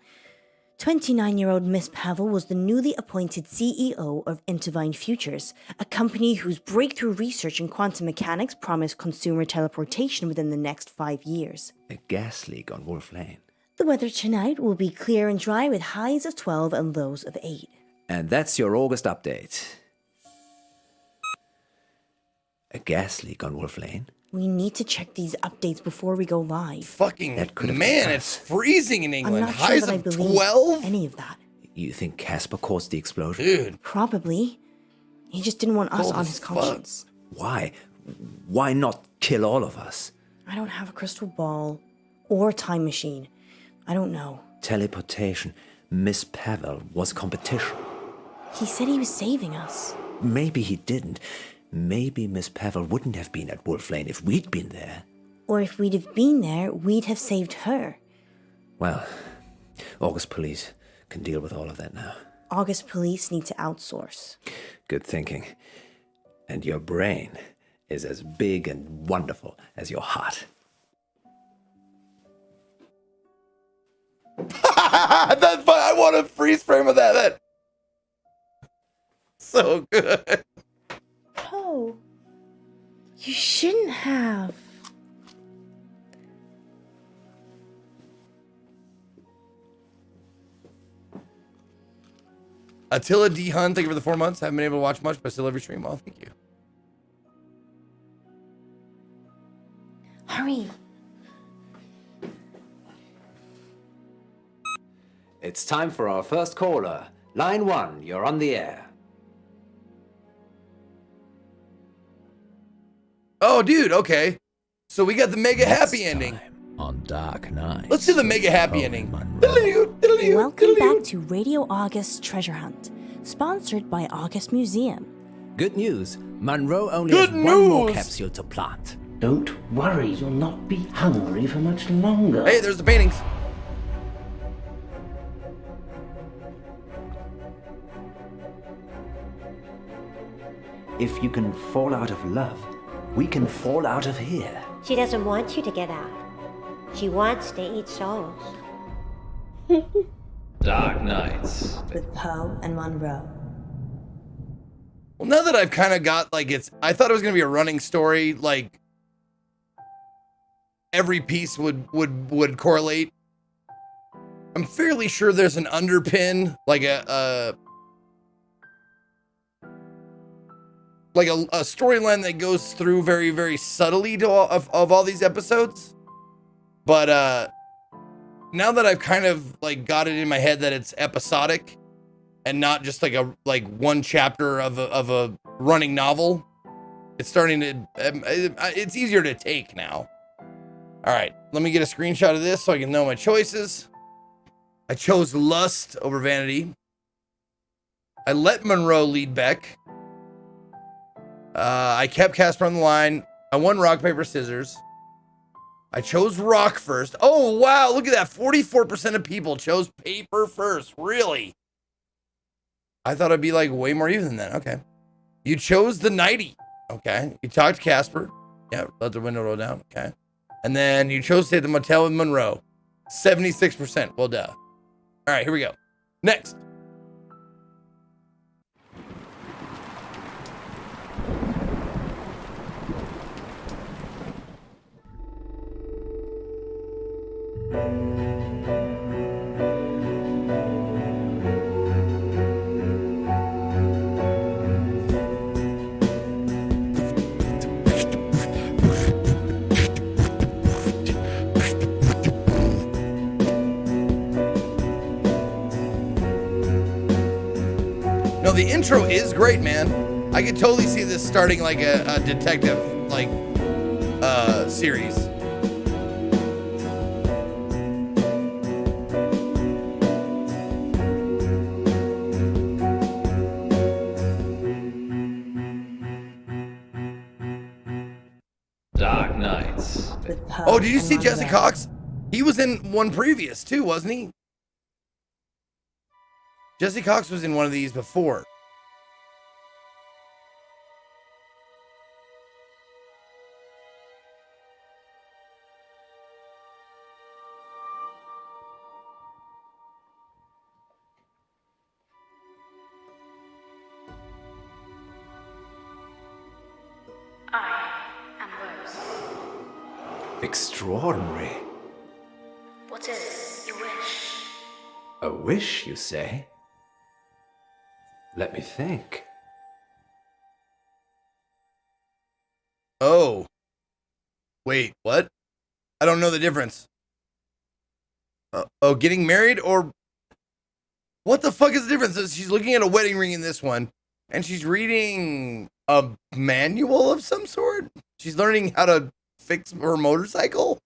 29-year-old Miss Pavel was the newly appointed CEO of Intervine Futures, a company whose breakthrough research in quantum mechanics promised consumer teleportation within the next 5 years. A gas leak on Wolf Lane. The weather tonight will be clear and dry with highs of 12 and lows of 8. And that's your August update. A gas leak on Wolf Lane? We need to check these updates before we go live. Fucking That could have man, been it's freezing in I'm England. not sure Highs that I of believe 12? any of that. You think Casper caused the explosion? Dude, Probably. He just didn't want us Cold on as his fuck. conscience. Why? Why not kill all of us? I don't have a crystal ball or time machine. I don't know. Teleportation. Miss Pavel was competition. He said he was saving us. Maybe he didn't. Maybe Miss Pavel wouldn't have been at Wolf Lane if we'd been there. Or if we'd have been there, we'd have saved her. Well, August police can deal with all of that now. August police need to outsource. Good thinking. And your brain is as big and wonderful as your heart. that's fun. I want a freeze frame of that. So good. Oh, you shouldn't have. Attila D. Hun, thank you for the 4 months. Haven't been able to watch much, but still every stream. Well, thank you. Hurry. It's time for our first caller. Line 1, you're on the air. Oh, dude, okay. So we got the mega happy Next ending. time on Dark Knight. Let's do the mega happy Poe ending. Munro. Welcome back to Radio August Treasure Hunt, sponsored by August Museum. Good news. Munro only Good has one more news. capsule to plant. Don't worry, you'll not be hungry for much longer. Hey, there's the paintings. If you can fall out of love, we can fall out of here. She doesn't want you to get out. She wants to eat souls. Dark Nights. With Poe and Munro. Well, now that I've kind of got like I thought it was gonna be a running story, like every piece would correlate. I'm fairly sure there's an underpin, like a storyline that goes through very, very subtly to of all these episodes. But now that I've kind of like got it in my head that it's episodic and not just like one chapter of a running novel, it's starting to it's easier to take now. All right, let me get a screenshot of this so I can know my choices. I chose lust over vanity. I let Munro lead Beck. I kept Casper on the line. I won rock, paper, scissors. I chose rock first. Oh, wow. Look at that. 44% of people chose paper first. Really? I thought it'd be like way more even than that. Okay. You chose the nighty. Okay. You talked to Casper. Yeah. Let the window roll down. Okay. And then you chose to stay at the motel with Munro. 76%. Well, duh. All right. Here we go. Next. No, the intro is great, man. I could totally see this starting like a detective like series. Dark Nights. Oh, did you see Jesse Cox? He was in one previous too, wasn't he? Jesse Cox was in one of these before. Extraordinary. What is your wish? A wish, you say? Let me think. Oh. Wait, what? I don't know the difference. Getting married or... What the fuck is the difference? She's looking at a wedding ring in this one, and she's reading a manual of some sort? She's learning how to fix her motorcycle?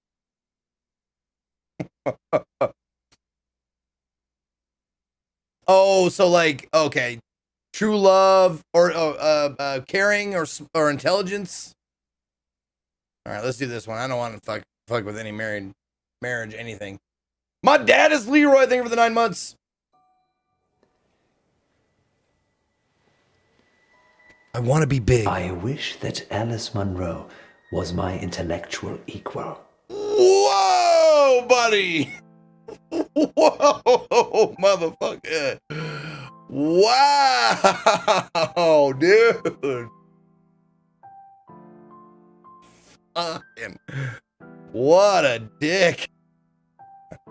Oh, so like, okay. True love or caring or intelligence. All right, let's do this one. I don't want to fuck with any marriage, anything. My dad is Leroy. Thank you for the 9 months. I want to be big. I wish that Alice Munro was my intellectual equal. Whoa, buddy. Whoa, motherfucker. Wow, dude. Fucking, what a dick.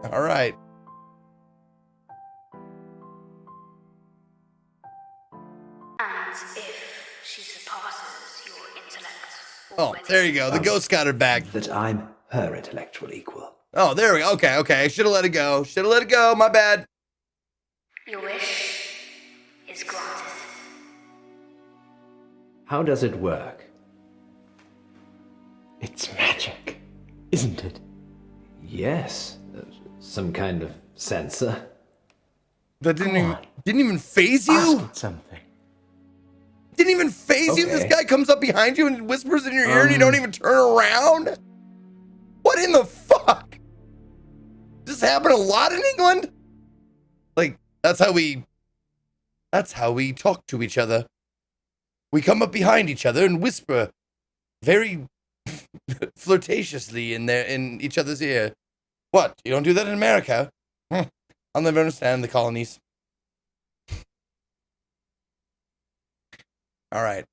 All right. And if she surpasses your intellect... Oh, there you go. The ghost got her back. That I'm her intellectual equal. Oh, there we go. Okay. Should have let it go. My bad. Your wish is granted. How does it work? It's magic, isn't it? Yes, some kind of sensor. That didn't even phase you? Ask it something. Didn't even phase you? This guy comes up behind you and whispers in your ear and you don't even turn around? What in the fuck? Does this happen a lot in England? Like, that's how we talk to each other. We come up behind each other and whisper very flirtatiously in each other's ear. What? You don't do that in America? I'll never understand the colonies. All right.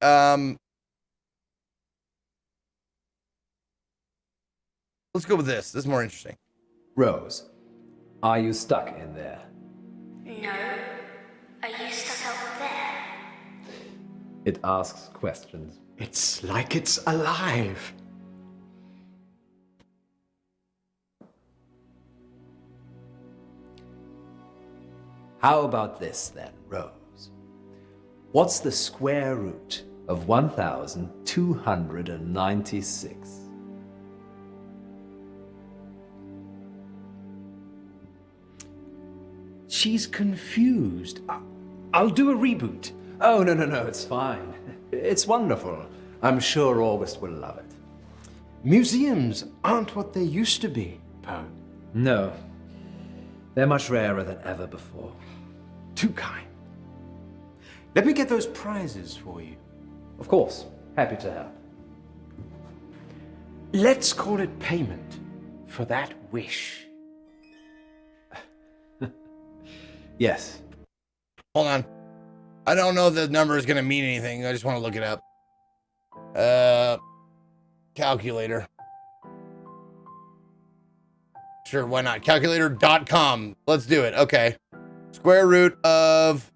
Let's go with this. This is more interesting. Rose, are you stuck in there? No. Are you stuck out there? It asks questions. It's like it's alive. How about this then, Rose? What's the square root of 1,296? She's confused. I'll do a reboot. Oh, no, it's fine. It's wonderful. I'm sure August will love it. Museums aren't what they used to be, Poe. No. They're much rarer than ever before. Too kind. Let me get those prizes for you. Of course. Happy to help. Let's call it payment for that wish. Yes. Hold on. I don't know if the number is going to mean anything. I just want to look it up. Calculator. Sure, why not? Calculator.com. Let's do it. Okay. Square root of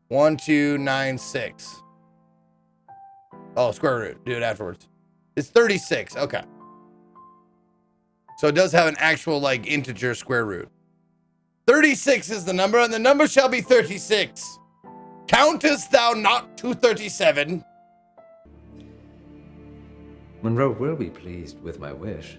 1296. Oh, square root. Do it afterwards. It's 36. Okay. So it does have an actual, like, integer square root. 36 is the number, and the number shall be 36. Countest thou not to 37? Munro will be pleased with my wish.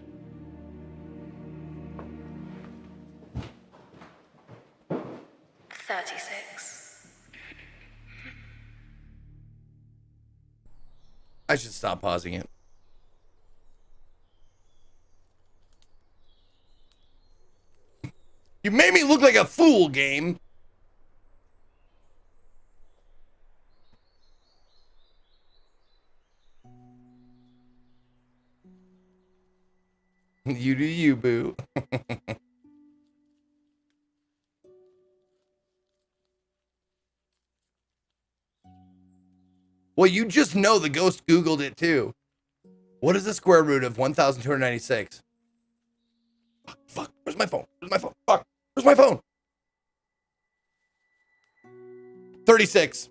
I should stop pausing it. You made me look like a fool, game. You do you, boo. Well, you just know the ghost Googled it too. What is the square root of 1,296? Fuck. Where's my phone? Where's my phone? Fuck. Where's my phone? 36.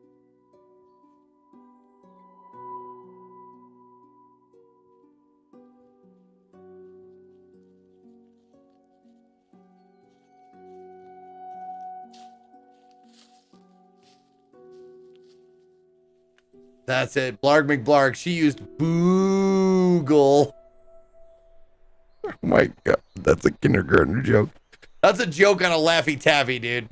That's it. Blarg McBlarg. She used Boogle. Oh my god. That's a kindergartner joke. That's a joke on a Laffy Taffy, dude.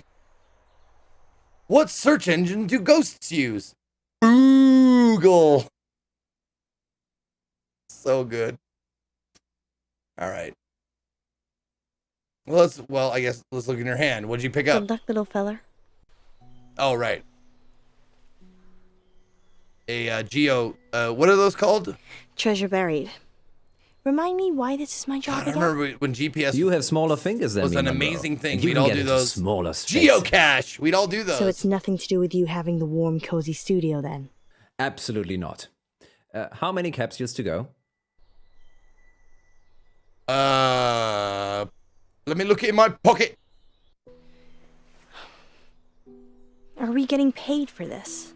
What search engine do ghosts use? Google. So good. All right. Well, I guess let's look in your hand. What'd you pick up? Good luck, little feller. Oh, right. A geo, what are those called? Treasure buried. Remind me why this is my job God, I remember when GPS You have smaller fingers than was me, an Munro. amazing thing. And you We'd can all get do into those. smaller space. Geocache. We'd all do those. So it's nothing to do with you having the warm, cozy studio then? Absolutely not. How many capsules to go? Let me look in my pocket. Are we getting paid for this?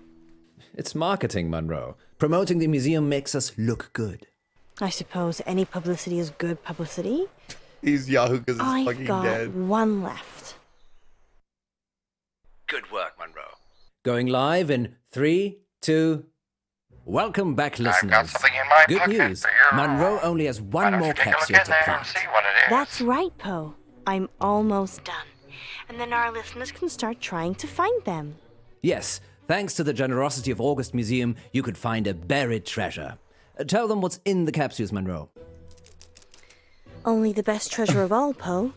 It's marketing, Munro. Promoting the museum makes us look good. I suppose any publicity is good publicity. He's Yahoo because he's I've fucking got dead. one left. Good work, Munro. Going live in 3, 2... Welcome back, listeners. I've got something in my Good pocket news. for you. Munro only has one more capsule to plant. That's right, Poe. I'm almost done. And then our listeners can start trying to find them. Yes, thanks to the generosity of August Museum, you could find a buried treasure. Tell them what's in the capsules, Munro. Only the best treasure of all, Poe.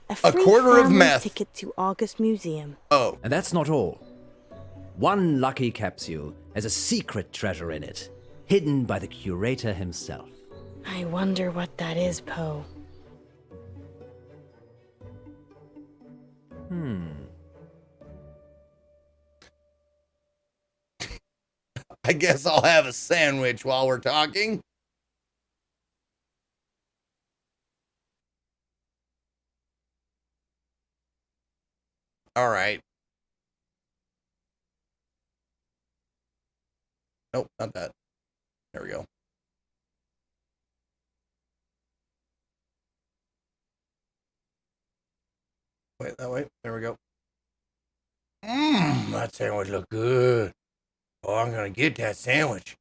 A quarter of family meth. ticket to August Museum. Oh. And that's not all. One lucky capsule has a secret treasure in it, hidden by the curator himself. I wonder what that is, Poe. I guess I'll have a sandwich while we're talking. All right. Nope, not that. There we go. Wait, that way. There we go. That sandwich look good. Oh, I'm gonna get that sandwich.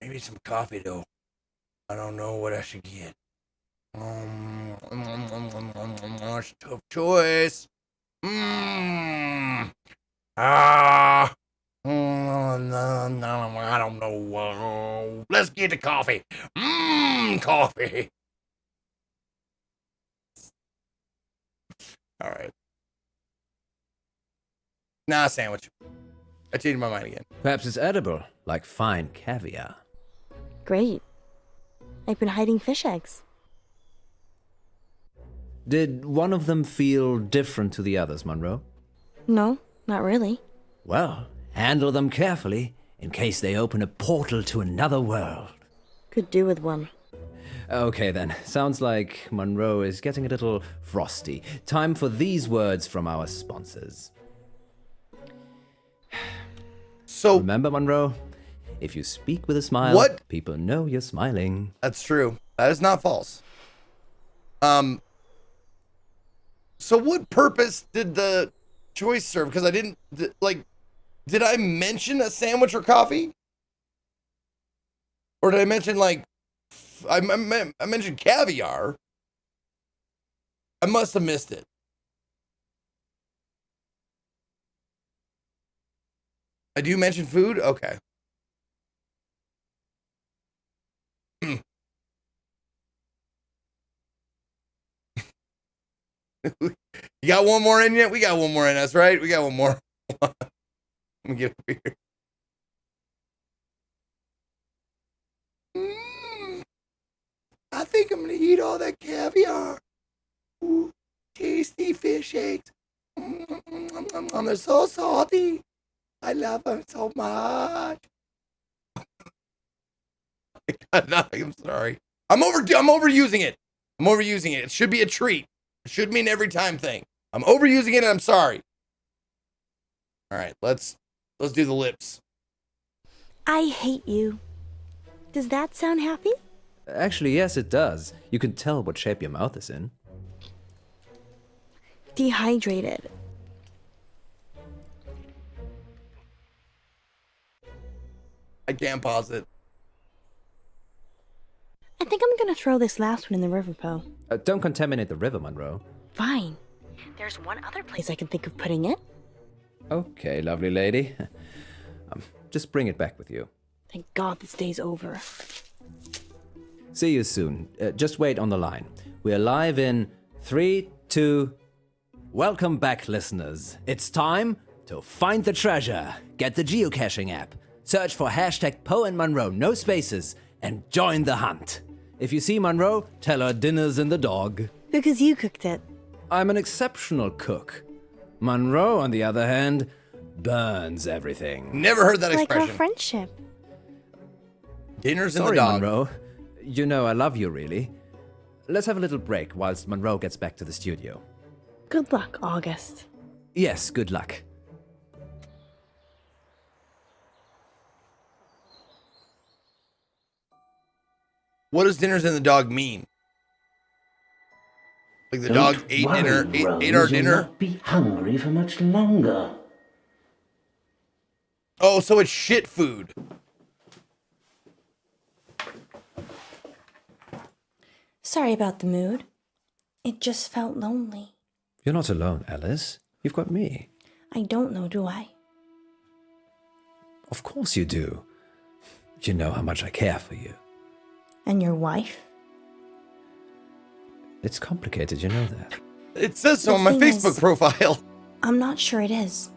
Maybe some coffee though. I don't know what I should get. That's a tough choice. I don't know. Let's get the coffee. Coffee. All right. Nah, sandwich. I changed my mind again. Perhaps it's edible, like fine caviar. Great. I've been hiding fish eggs. Did one of them feel different to the others, Munro? No, not really. Well, handle them carefully, in case they open a portal to another world. Could do with one. Okay then, sounds like Munro is getting a little frosty. Time for these words from our sponsors. So remember, Munro, if you speak with a smile, what? People know you're smiling. That's true. That is not false. So what purpose did the choice serve? Because I didn't, did I mention a sandwich or coffee? Or did I mention, like, I mentioned caviar? I must have missed it. I do mention food? Okay. You got one more in yet? We got one more in us, right? We got one more. Let me get over here. I think I'm gonna eat all that caviar. Ooh, tasty fish eggs. They're so salty. I love them so much. I'm sorry. I'm overusing it. I'm overusing it. It should be a treat. It should mean every time thing. I'm overusing it and I'm sorry. All right, let's do the lips. I hate you. Does that sound happy? Actually, yes, it does. You can tell what shape your mouth is in. Dehydrated. I can't pause it. I think I'm gonna throw this last one in the river, Poe. Don't contaminate the river, Munro. Fine. There's one other place I can think of putting it. Okay, lovely lady. Just bring it back with you. Thank God this day's over. See you soon. Just wait on the line. We're live in 3, 2... Welcome back, listeners. It's time to find the treasure. Get the geocaching app. Search for hashtag Poe and Munro, no spaces, and join the hunt. If you see Munro, tell her dinner's in the dog. Because you cooked it. I'm an exceptional cook. Munro, on the other hand, burns everything. Never heard that expression. Like our friendship. Dinner's in Sorry, the dog. Munro. You know I love you, really. Let's have a little break whilst Munro gets back to the studio. Good luck, August. Yes, good luck. What does dinner's in the dog mean? Like the dog ate dinner, ate our dinner? You'll not be hungry for much longer. Oh, so it's shit food. Sorry about the mood. It just felt lonely. You're not alone, Alice. You've got me. I don't know, do I? Of course you do. You know how much I care for you. And your wife? It's complicated, you know that. It says so on my Facebook profile. I'm not sure it is.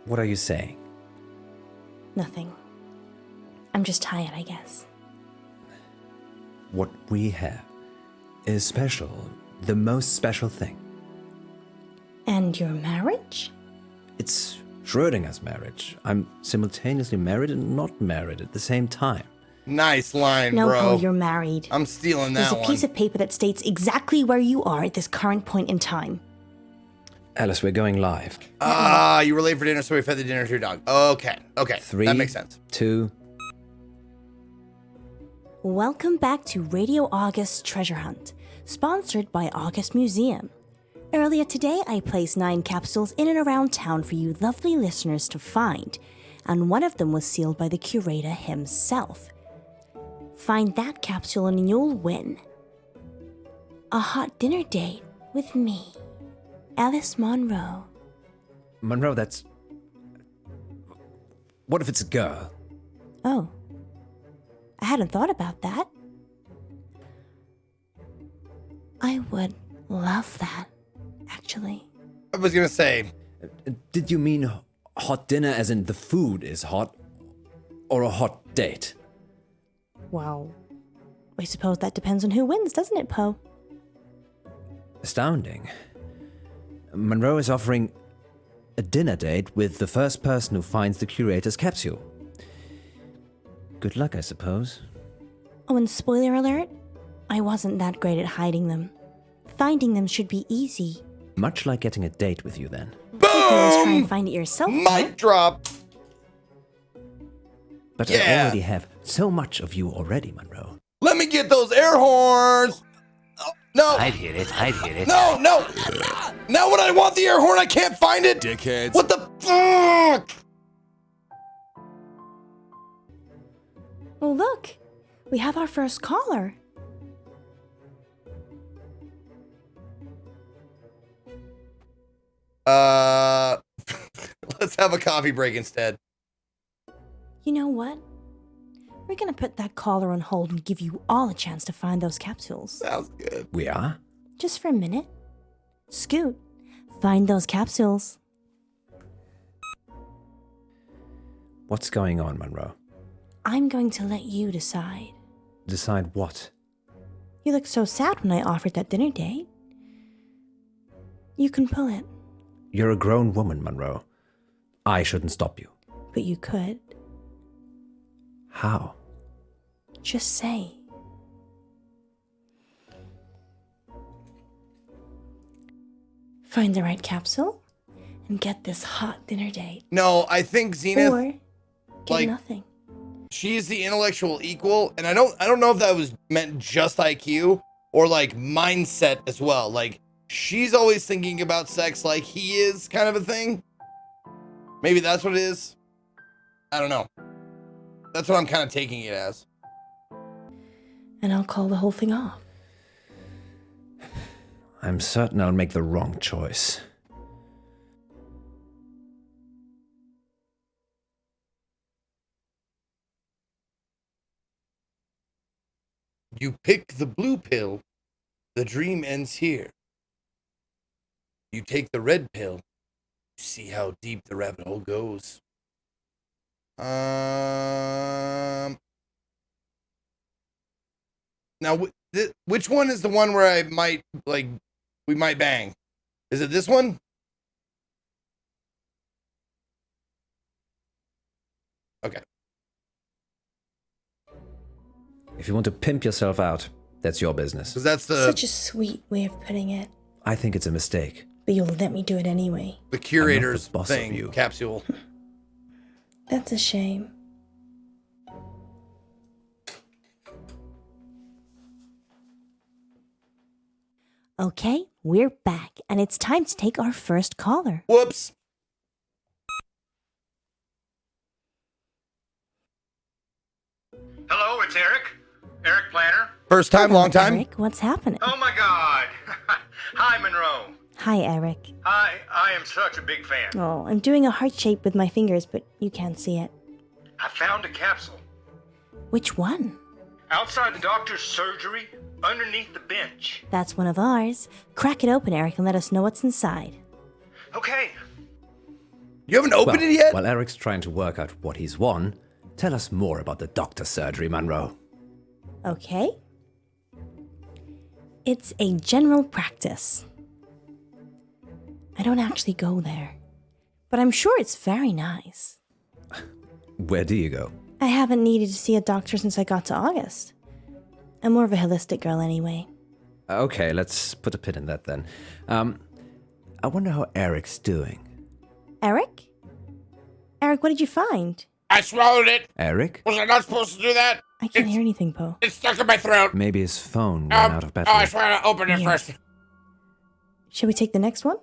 What are you saying? Nothing. I'm just tired, I guess. What we have is special, the most special thing. And your marriage? It's Schrödinger's marriage. I'm simultaneously married and not married at the same time. Nice line, No, bro. Poe, you're married. I'm stealing that There's a one. piece of paper that states exactly where you are at this current point in time. Alice, we're going live. You were late for dinner, so we fed the dinner to your dog. Okay. 3, that makes sense. 2. Welcome back to Radio August Treasure Hunt, sponsored by August Museum. Earlier today, I placed 9 capsules in and around town for you lovely listeners to find, and one of them was sealed by the curator himself. Find that capsule and you'll win a hot dinner date with me, Alice Munro. Munro, that's... What if it's a girl? Oh, I hadn't thought about that. I would love that, actually. I was gonna say... Did you mean hot dinner as in the food is hot, or a hot date? Well, I suppose that depends on who wins, doesn't it, Poe? Astounding. Munro is offering a dinner date with the first person who finds the curator's capsule. Good luck, I suppose. Oh, and spoiler alert, I wasn't that great at hiding them. Finding them should be easy. Much like getting a date with you, then. You can always try and find it yourself. Mic drop! But Yeah. I already have so much of you already, Munro. Let me get those air horns! Oh, no! I'd hear it. No! Now when I want the air horn, I can't find it! Dickheads. What the fuck? Oh, look, we have our first caller. Let's have a coffee break instead. You know what? We're gonna put that caller on hold and give you all a chance to find those capsules. Sounds good. We are? Just for a minute. Scoot, find those capsules. What's going on, Munro? I'm going to let you decide. Decide what? You looked so sad when I offered that dinner date. You can pull it, You're a grown woman, Munro. I shouldn't stop you. but you could. How? Just say. Find the right capsule and get this hot dinner date. No, I think Zenith, Or get like, nothing. she's the intellectual equal, and I don't know if that was meant just IQ or like mindset as well. Like, she's always thinking about sex like he is, kind of a thing. Maybe that's what it is. I don't know. That's what I'm kind of taking it as. And I'll call the whole thing off. I'm certain I'll make the wrong choice. You pick the blue pill, the dream ends here. You take the red pill, you see how deep the rabbit hole goes. Now, which one is the one where I might, like, we might bang? Is it this one? Okay. If you want to pimp yourself out, that's your business. Because that's the Such a sweet way of putting it. I think it's a mistake. But you'll let me do it anyway. the curator's I'm not the boss of thing, you. capsule. That's a shame. Okay, we're back, and it's time to take our first caller. Whoops. Hello, it's Eric. Eric Planner. First time, long time. Eric, what's happening? Oh my God. Hi, Monroe. Hi, Eric. I am such a big fan. Oh, I'm doing a heart shape with my fingers, but you can't see it. I found a capsule Which one? outside the doctor's surgery, underneath the bench. That's one of ours. Crack it open, Eric, and let us know what's inside. Okay. You haven't opened Well, it yet? While Eric's trying to work out what he's won, tell us more about the doctor surgery, Munro. Okay. It's a general practice. I don't actually go there, but I'm sure it's very nice. Where do you go? I haven't needed to see a doctor since I got to August. I'm more of a holistic girl anyway. Okay, let's put a pin in that then. I wonder how Eric's doing. Eric? Eric, what did you find? I swallowed it. Eric? Was I not supposed to do that? I can't hear anything, Poe. It's stuck in my throat. Maybe his phone ran out of battery. Oh, I swear to open it Here. first. Shall we take the next one?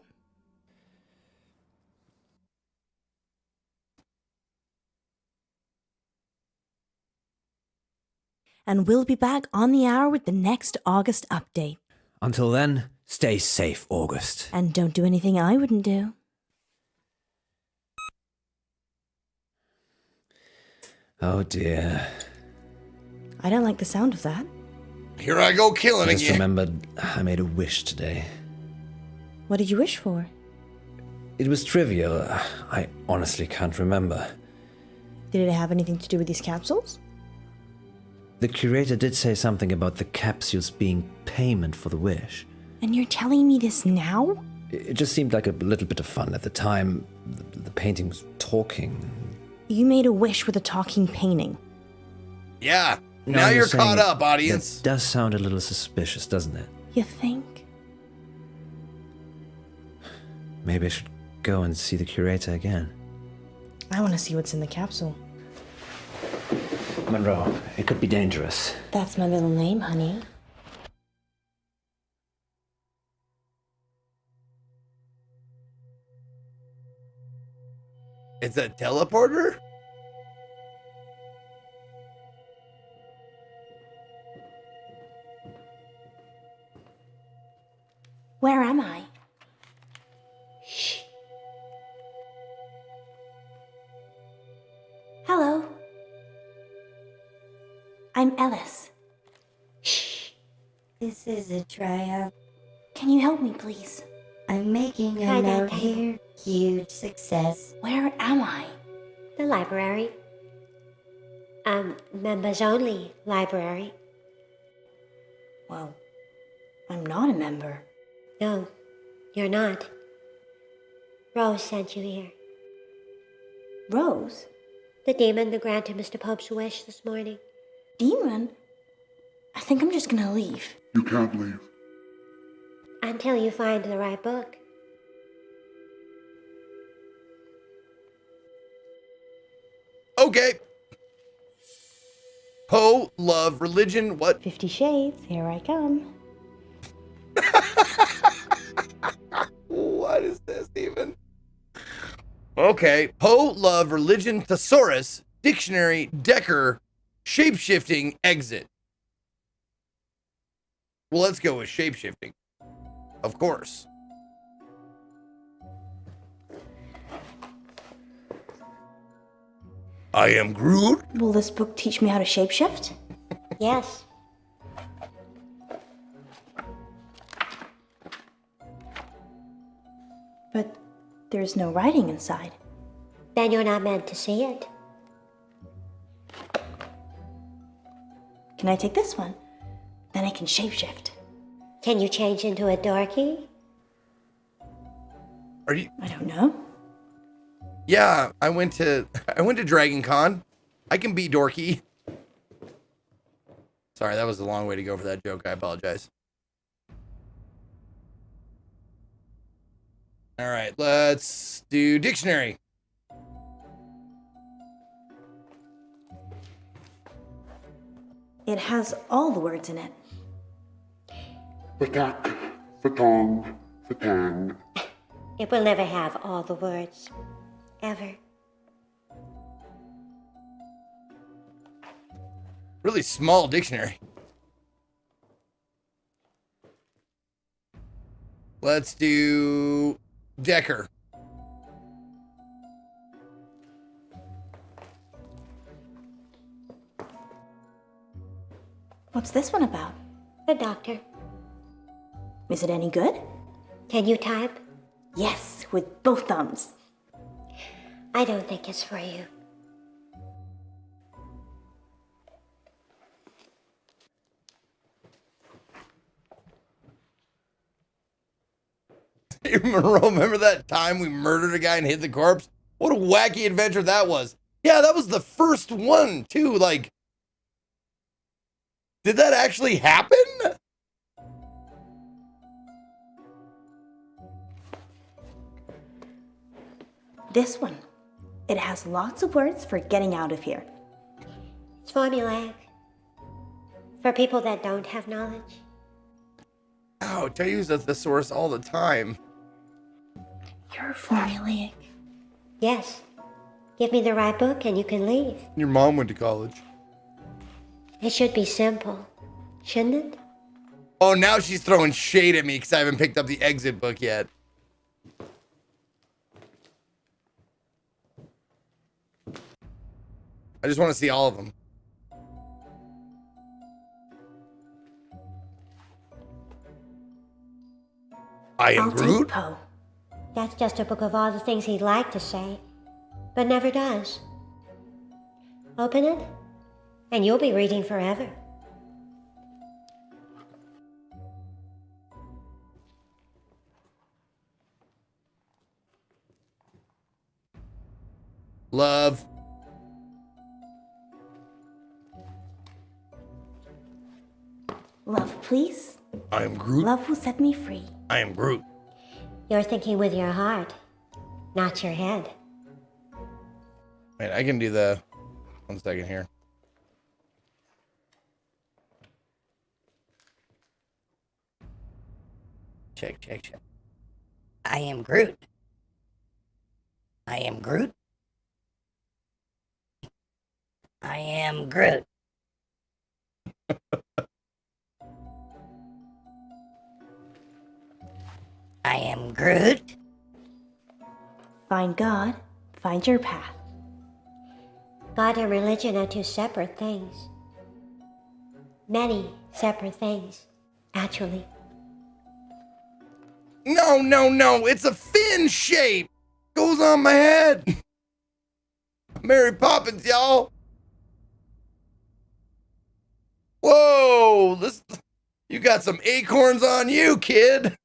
And we'll be back on the hour with the next August update. Until then, stay safe, August. And don't do anything I wouldn't do. Oh dear. I don't like the sound of that. Here I go killing I just again. remembered I made a wish today. What did you wish for? It was trivial. I honestly can't remember. Did it have anything to do with these capsules? The curator did say something about the capsules being payment for the wish. And you're telling me this now? It just seemed like a little bit of fun at the time. The painting was talking. You made a wish with a talking painting. Yeah. No, Now I'm you're just saying caught up, audience. That does sound a little suspicious, doesn't it? You think? Maybe I should go and see the curator again. I want to see what's in the capsule. Munro, it could be dangerous. That's my middle name, honey. It's a teleporter? Where am I? Shh. Hello. I'm Ellis. Shh. This is a tryout. Can you help me, please? I'm making a Hi, note Dad. here. Huge success. Where am I? The library. Members only library. Well, I'm not a member. No, you're not. Rose sent you here. Rose? The demon that granted Mr. Pope's wish this morning. Demon? I think I'm just gonna leave. You can't leave. Until you find the right book. Okay. Poe, love, religion, what? 50 Shades, here I come. What is this even? Okay. Poe, love, religion, thesaurus, dictionary, Decker, shapeshifting, exit. Well, let's go with shapeshifting. Of course. I am Groot. Will this book teach me how to shapeshift? Yes. But there's no writing inside. Then you're not meant to see it. Can I take this one? Then I can shapeshift. Can you change into a dorky? Are you? I don't know. Yeah, I went to Dragon Con. I can be dorky. Sorry, that was a long way to go for that joke. I apologize. All right, let's do dictionary. It has all the words in it. Fatak, fatong, fatang. It will never have all the words. Ever. Really small dictionary. Let's do Decker. What's this one about? The doctor. Is it any good? Can you type? Yes, with both thumbs. I don't think it's for you. Hey, Monroe, remember that time we murdered a guy and hid the corpse? What a wacky adventure that was. Yeah, that was the first one, too. Like, did that actually happen? This one. It has lots of words for getting out of here. It's formulaic. For people that don't have knowledge. Ouch, I use a thesaurus all the time. You're formulaic. Yes. Give me the right book and you can leave. Your mom went to college. It should be simple, shouldn't it? Oh, now she's throwing shade at me because I haven't picked up the exit book yet. I just want to see all of them. I am Groot? Poe. That's just a book of all the things he'd like to say, but never does. Open it, and you'll be reading forever. Love. Love, please. I am Groot. Love will set me free. I am Groot. You're thinking with your heart, not your head. Wait, I can do the... 1 second here. Check. I am Groot. I am Groot. I am Groot. I am Groot. Find God, find your path. God and religion are two separate things. Many separate things, actually. No. It's a fin shape. Goes on my head. Mary Poppins, y'all. Whoa. You got some acorns on you, kid.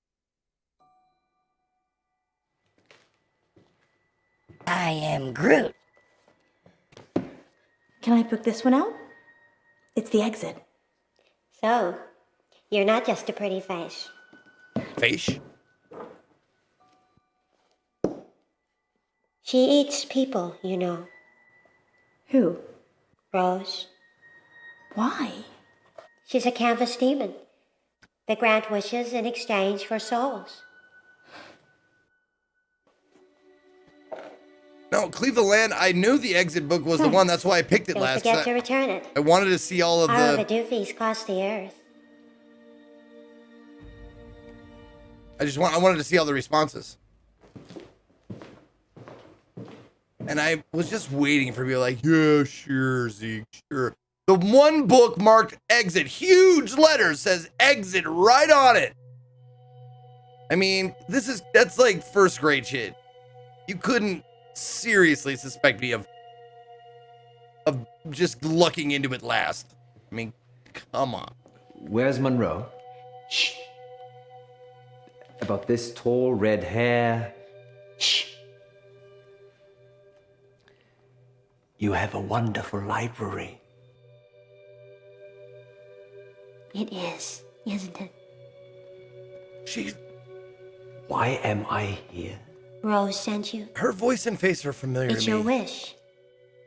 I am Groot. Can I book this one out? It's the exit. So, you're not just a pretty face. Face? She eats people, you know. Who? Rose. Why? She's a canvas demon. They grant wishes in exchange for souls. No, Cleave the Land, I knew the exit book was the one. That's why I picked it Don't last forget time. to return it. I wanted to see all of Our the... overdue cost the earth. I wanted to see all the responses. And I was just waiting for people like, yeah, sure, Zeke, sure. The one book marked exit, huge letters, says exit right on it. I mean, that's like first grade shit. You couldn't seriously suspect me of just lucking into it last. I mean, come on. Where's Monroe? Shh. About this tall red hair. Shh. You have a wonderful library. It is, isn't it? Why am I here? Rose sent you. Her voice and face are familiar It's to me. your wish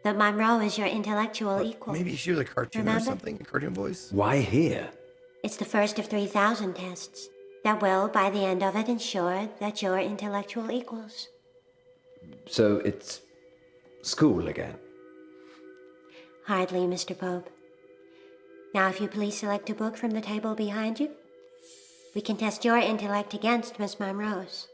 that Monroe is your intellectual equal. Maybe she was a cartoon Remember? or something, a cartoon voice. Why here? It's the first of 3,000 tests that will, by the end of it, ensure that you're intellectual equals. So it's school again. Hardly, Mr. Pope. Now, if you please select a book from the table behind you, we can test your intellect against Miss Monroe's.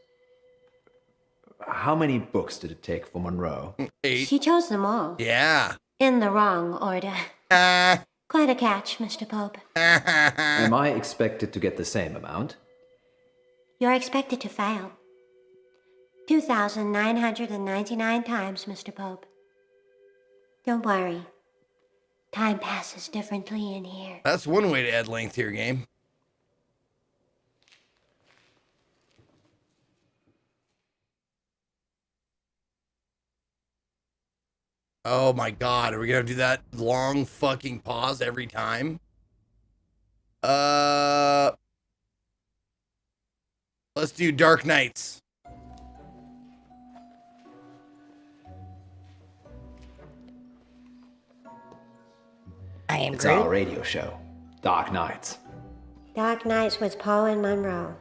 How many books did it take for Monroe? 8. She chose them all. Yeah. In the wrong order. Quite a catch, Mr. Pope. Am I expected to get the same amount? You're expected to fail. 2,999 times, Mr. Pope. Don't worry. Time passes differently in here. That's one way to add length to your game. Oh my god, are we gonna do that long fucking pause every time? Let's do Dark Knights. I am It's Groot. our radio show, Dark Knights. Dark Knights was Poe and Munro.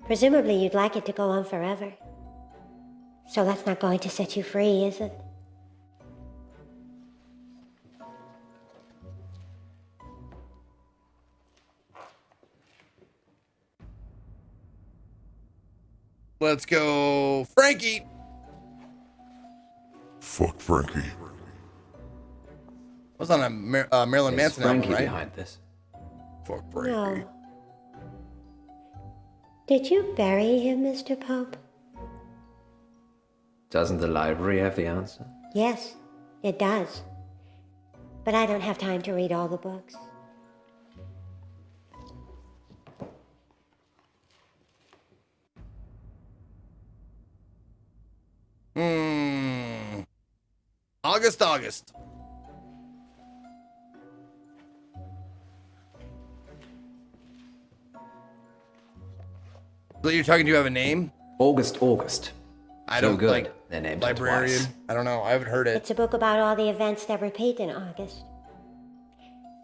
Presumably you'd like it to go on forever. So that's not going to set you free, is it? Let's go, Frankie. Fuck Frankie. Was on a Marilyn Manson Frankie album, right? behind this. Fuck Frankie. No. Did you bury him, Mr. Pope? Doesn't the library have the answer? Yes, it does. But I don't have time to read all the books. August. So you're talking to have a name? August. I So don't good. like They're named librarian. twice. I don't know. I haven't heard it. It's a book about all the events that repeat in August.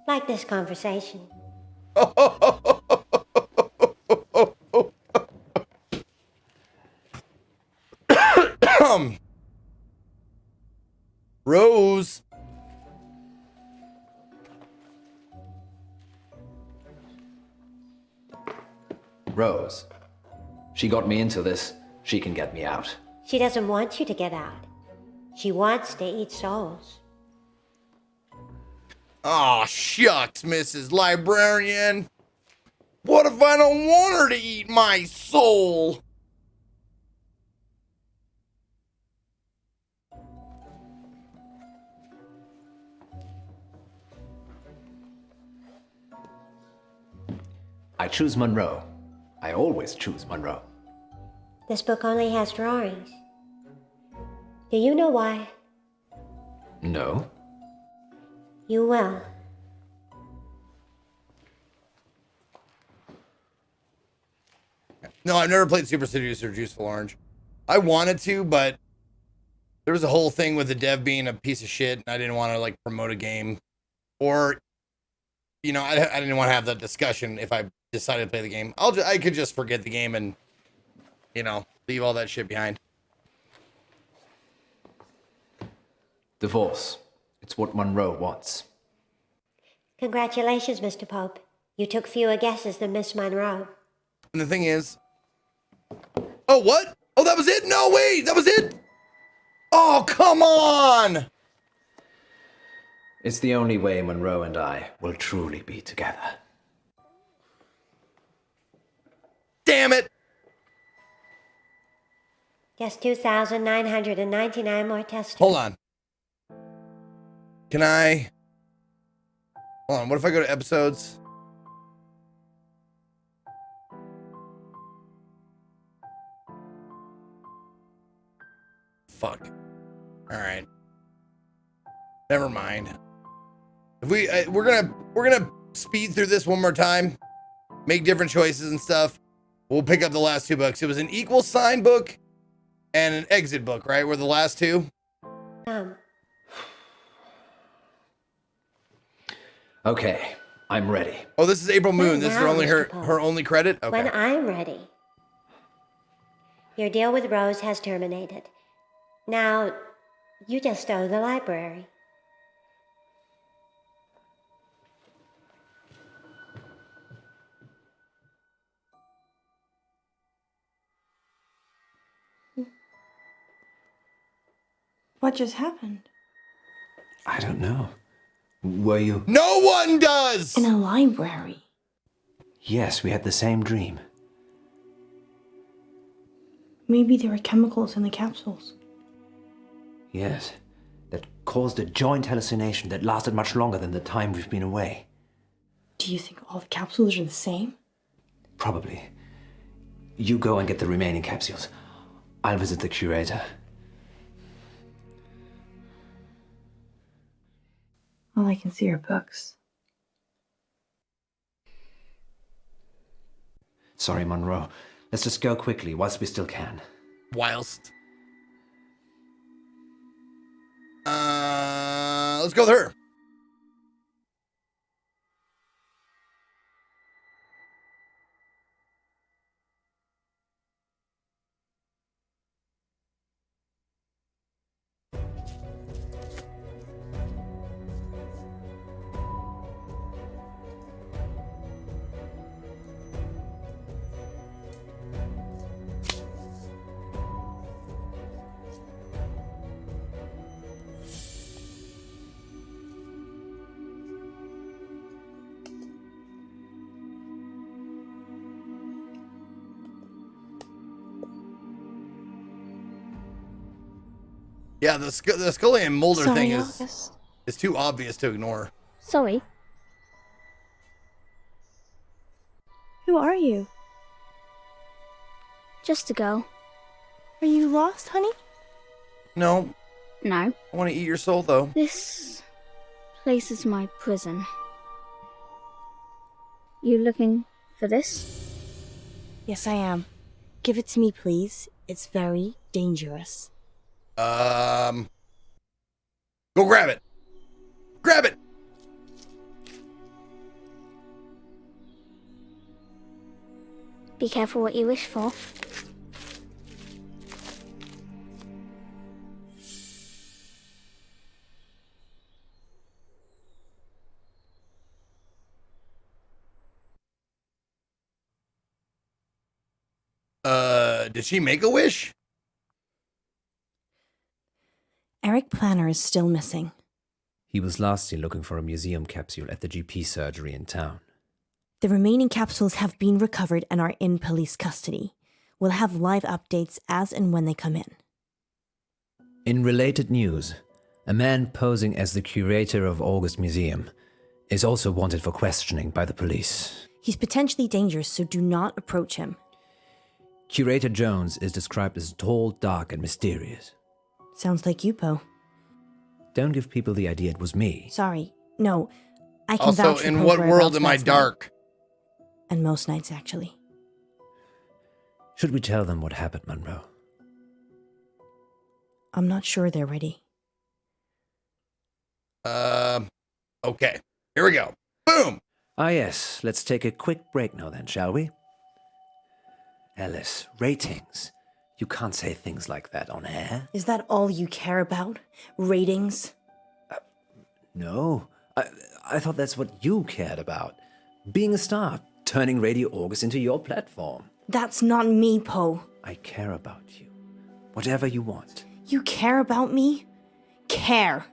Like this conversation. Rose. Rose. She got me into this. She can get me out. She doesn't want you to get out. She wants to eat souls. Aw, shucks, Mrs. Librarian. What if I don't want her to eat my soul? I choose Munro. I always choose Munro. This book only has drawings. Do you know why? No. You will. No, I've never played Super Seducer or Juiceful Orange. I wanted to, but there was a whole thing with the dev being a piece of shit, and I didn't want to like promote a game, or you know, I didn't want to have that discussion if I decided to play the game. I could just forget the game and you know leave all that shit behind. Divorce. It's what Munro wants. Congratulations, Mr. Pope. You took fewer guesses than Miss Monroe. And the thing is, oh what? Oh, that was it? No, wait, that was it. Oh, come on. It's the only way Munro and I will truly be together. Damn it. Just 2,999 more tests. Hold on. Can I? Hold on. What if I go to episodes? Fuck. All right. Never mind. If we're gonna speed through this one more time, make different choices and stuff. We'll pick up the last two books. It was an equal sign book and an exit book, right? Were the last two? Okay, I'm ready. Oh, this is April Moon. This is now, only Mr. Pope. her only credit? Okay. When I'm ready. Your deal with Rose has terminated. Now, you just owe the library. What just happened? I don't know. Were you? No one does! In a library. Yes, we had the same dream. Maybe there were chemicals in the capsules. Yes, that caused a joint hallucination that lasted much longer than the time we've been away. Do you think all the capsules are the same? Probably. You go and get the remaining capsules. I'll visit the curator. All I can see are books. Sorry, Munro. Let's just go quickly whilst we still can. Whilst. Let's go with her. Yeah, the Scully and Mulder Sorry, thing August. is too obvious to ignore. Sorry. Who are you? Just a girl. Are you lost, honey? No. No. I want to eat your soul, though. This place is my prison. You looking for this? Yes, I am. Give it to me, please. It's very dangerous. Go grab it. Grab it. Be careful what you wish for. Did she make a wish? Eric Planner is still missing. He was last seen looking for a museum capsule at the GP surgery in town. The remaining capsules have been recovered and are in police custody. We'll have live updates as and when they come in. In related news, a man posing as the curator of August Museum is also wanted for questioning by the police. He's potentially dangerous, so do not approach him. Curator Jones is described as tall, dark, and mysterious. Sounds like you, Poe. Don't give people the idea it was me. Sorry. No, I can Also, vouch for in Poe's what world whereabouts am I last night. dark? And most nights, actually. Should we tell them what happened, Munro? I'm not sure they're ready. Okay. Here we go. Boom! Ah yes, let's take a quick break now then, shall we? Alice, ratings. You can't say things like that on air. Is that all you care about? Ratings? No, I thought that's what you cared about. Being a star, turning Radio August into your platform. That's not me, Poe. I care about you. Whatever you want. You care about me? Care.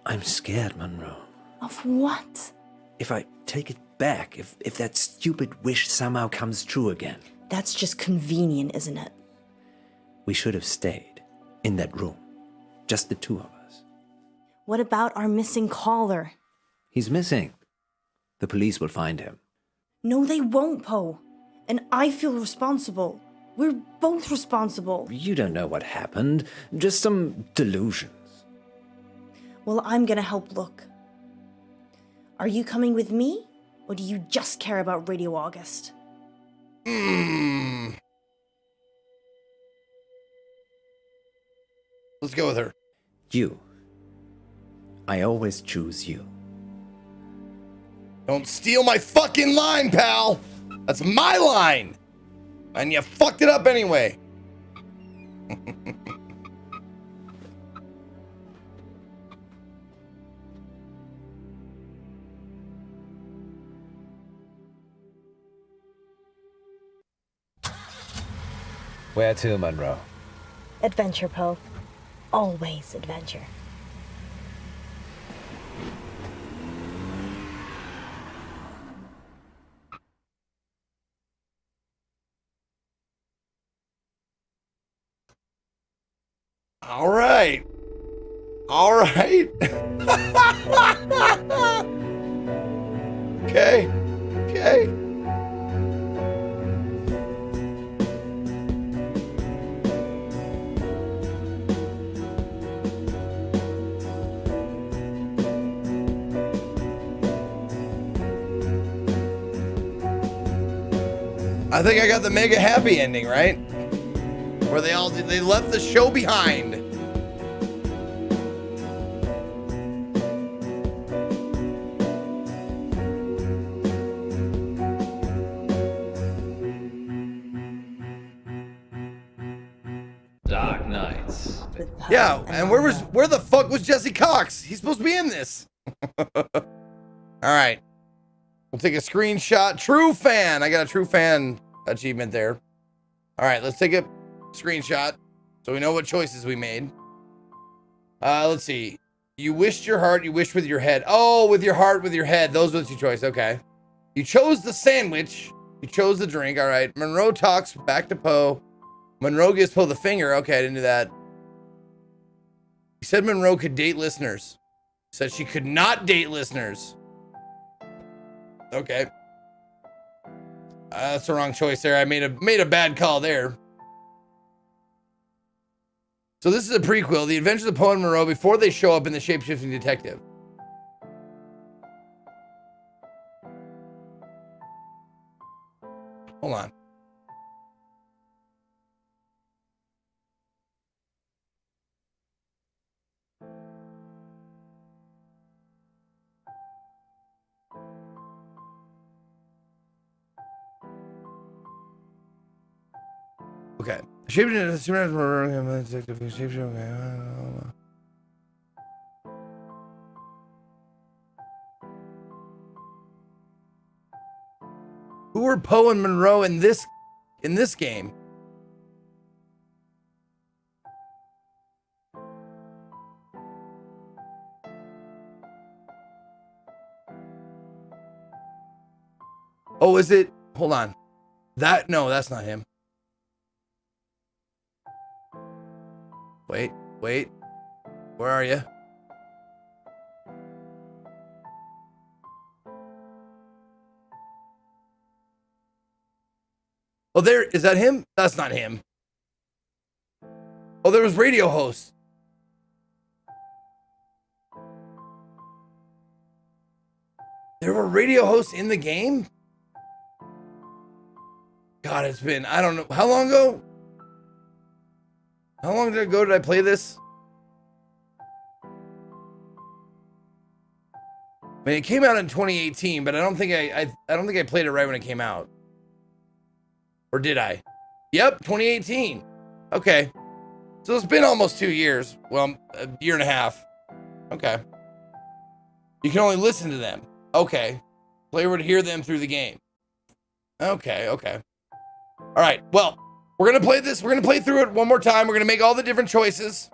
I'm scared, Munro. Of what? If I take it back, if that stupid wish somehow comes true again. That's just convenient, isn't it? We should have stayed in that room. Just the two of us. What about our missing caller? He's missing. The police will find him. No, they won't, Poe. And I feel responsible. We're both responsible. You don't know what happened. Just some delusions. Well, I'm gonna help look. Are you coming with me? Or do you just care about Radio August? Let's go with her. You. I always choose you. Don't steal my fucking line, pal! That's my line! And you fucked it up anyway. Where to, Munro? Adventure, Poe. Always adventure. All right. All right. Okay. Okay. I think I got the mega happy ending, right? Where they left the show behind. Dark Knights. Yeah, and where the fuck was Jesse Cox? He's supposed to be in this. All right. We'll take a screenshot. True fan. I got a true fan achievement there. All right, let's take a screenshot so we know what choices we made. Let's see. You wished your heart, you wished with your head. Oh, with your heart, with your head. Those were the two choices. Okay. You chose the sandwich. You chose the drink. All right. Munro talks back to Poe. Munro gives Poe the finger. Okay, I didn't do that. He said Munro could date listeners. Said she could not date listeners. Okay. That's the wrong choice there. I made a bad call there. So this is a prequel, The Adventures of Poe and Munro before they show up in The Shape-Shifting Detective. Hold on. Okay. Who were Poe and Munro in this game? Oh, is it? Hold on. No, that's not him. Wait. Where are you? Oh, is that him? That's not him. Oh, there was radio hosts. There were radio hosts in the game? God, it's been, I don't know, how long ago? How long ago did I play this? I mean, it came out in 2018, but I don't think I don't think I played it right when it came out. Or did I? Yep, 2018. Okay. So it's been almost 2 years. Well, a year and a half. Okay. You can only listen to them. Okay. Player would hear them through the game. Okay. All right. Well, we're going to play this. We're going to play through it one more time. We're going to make all the different choices.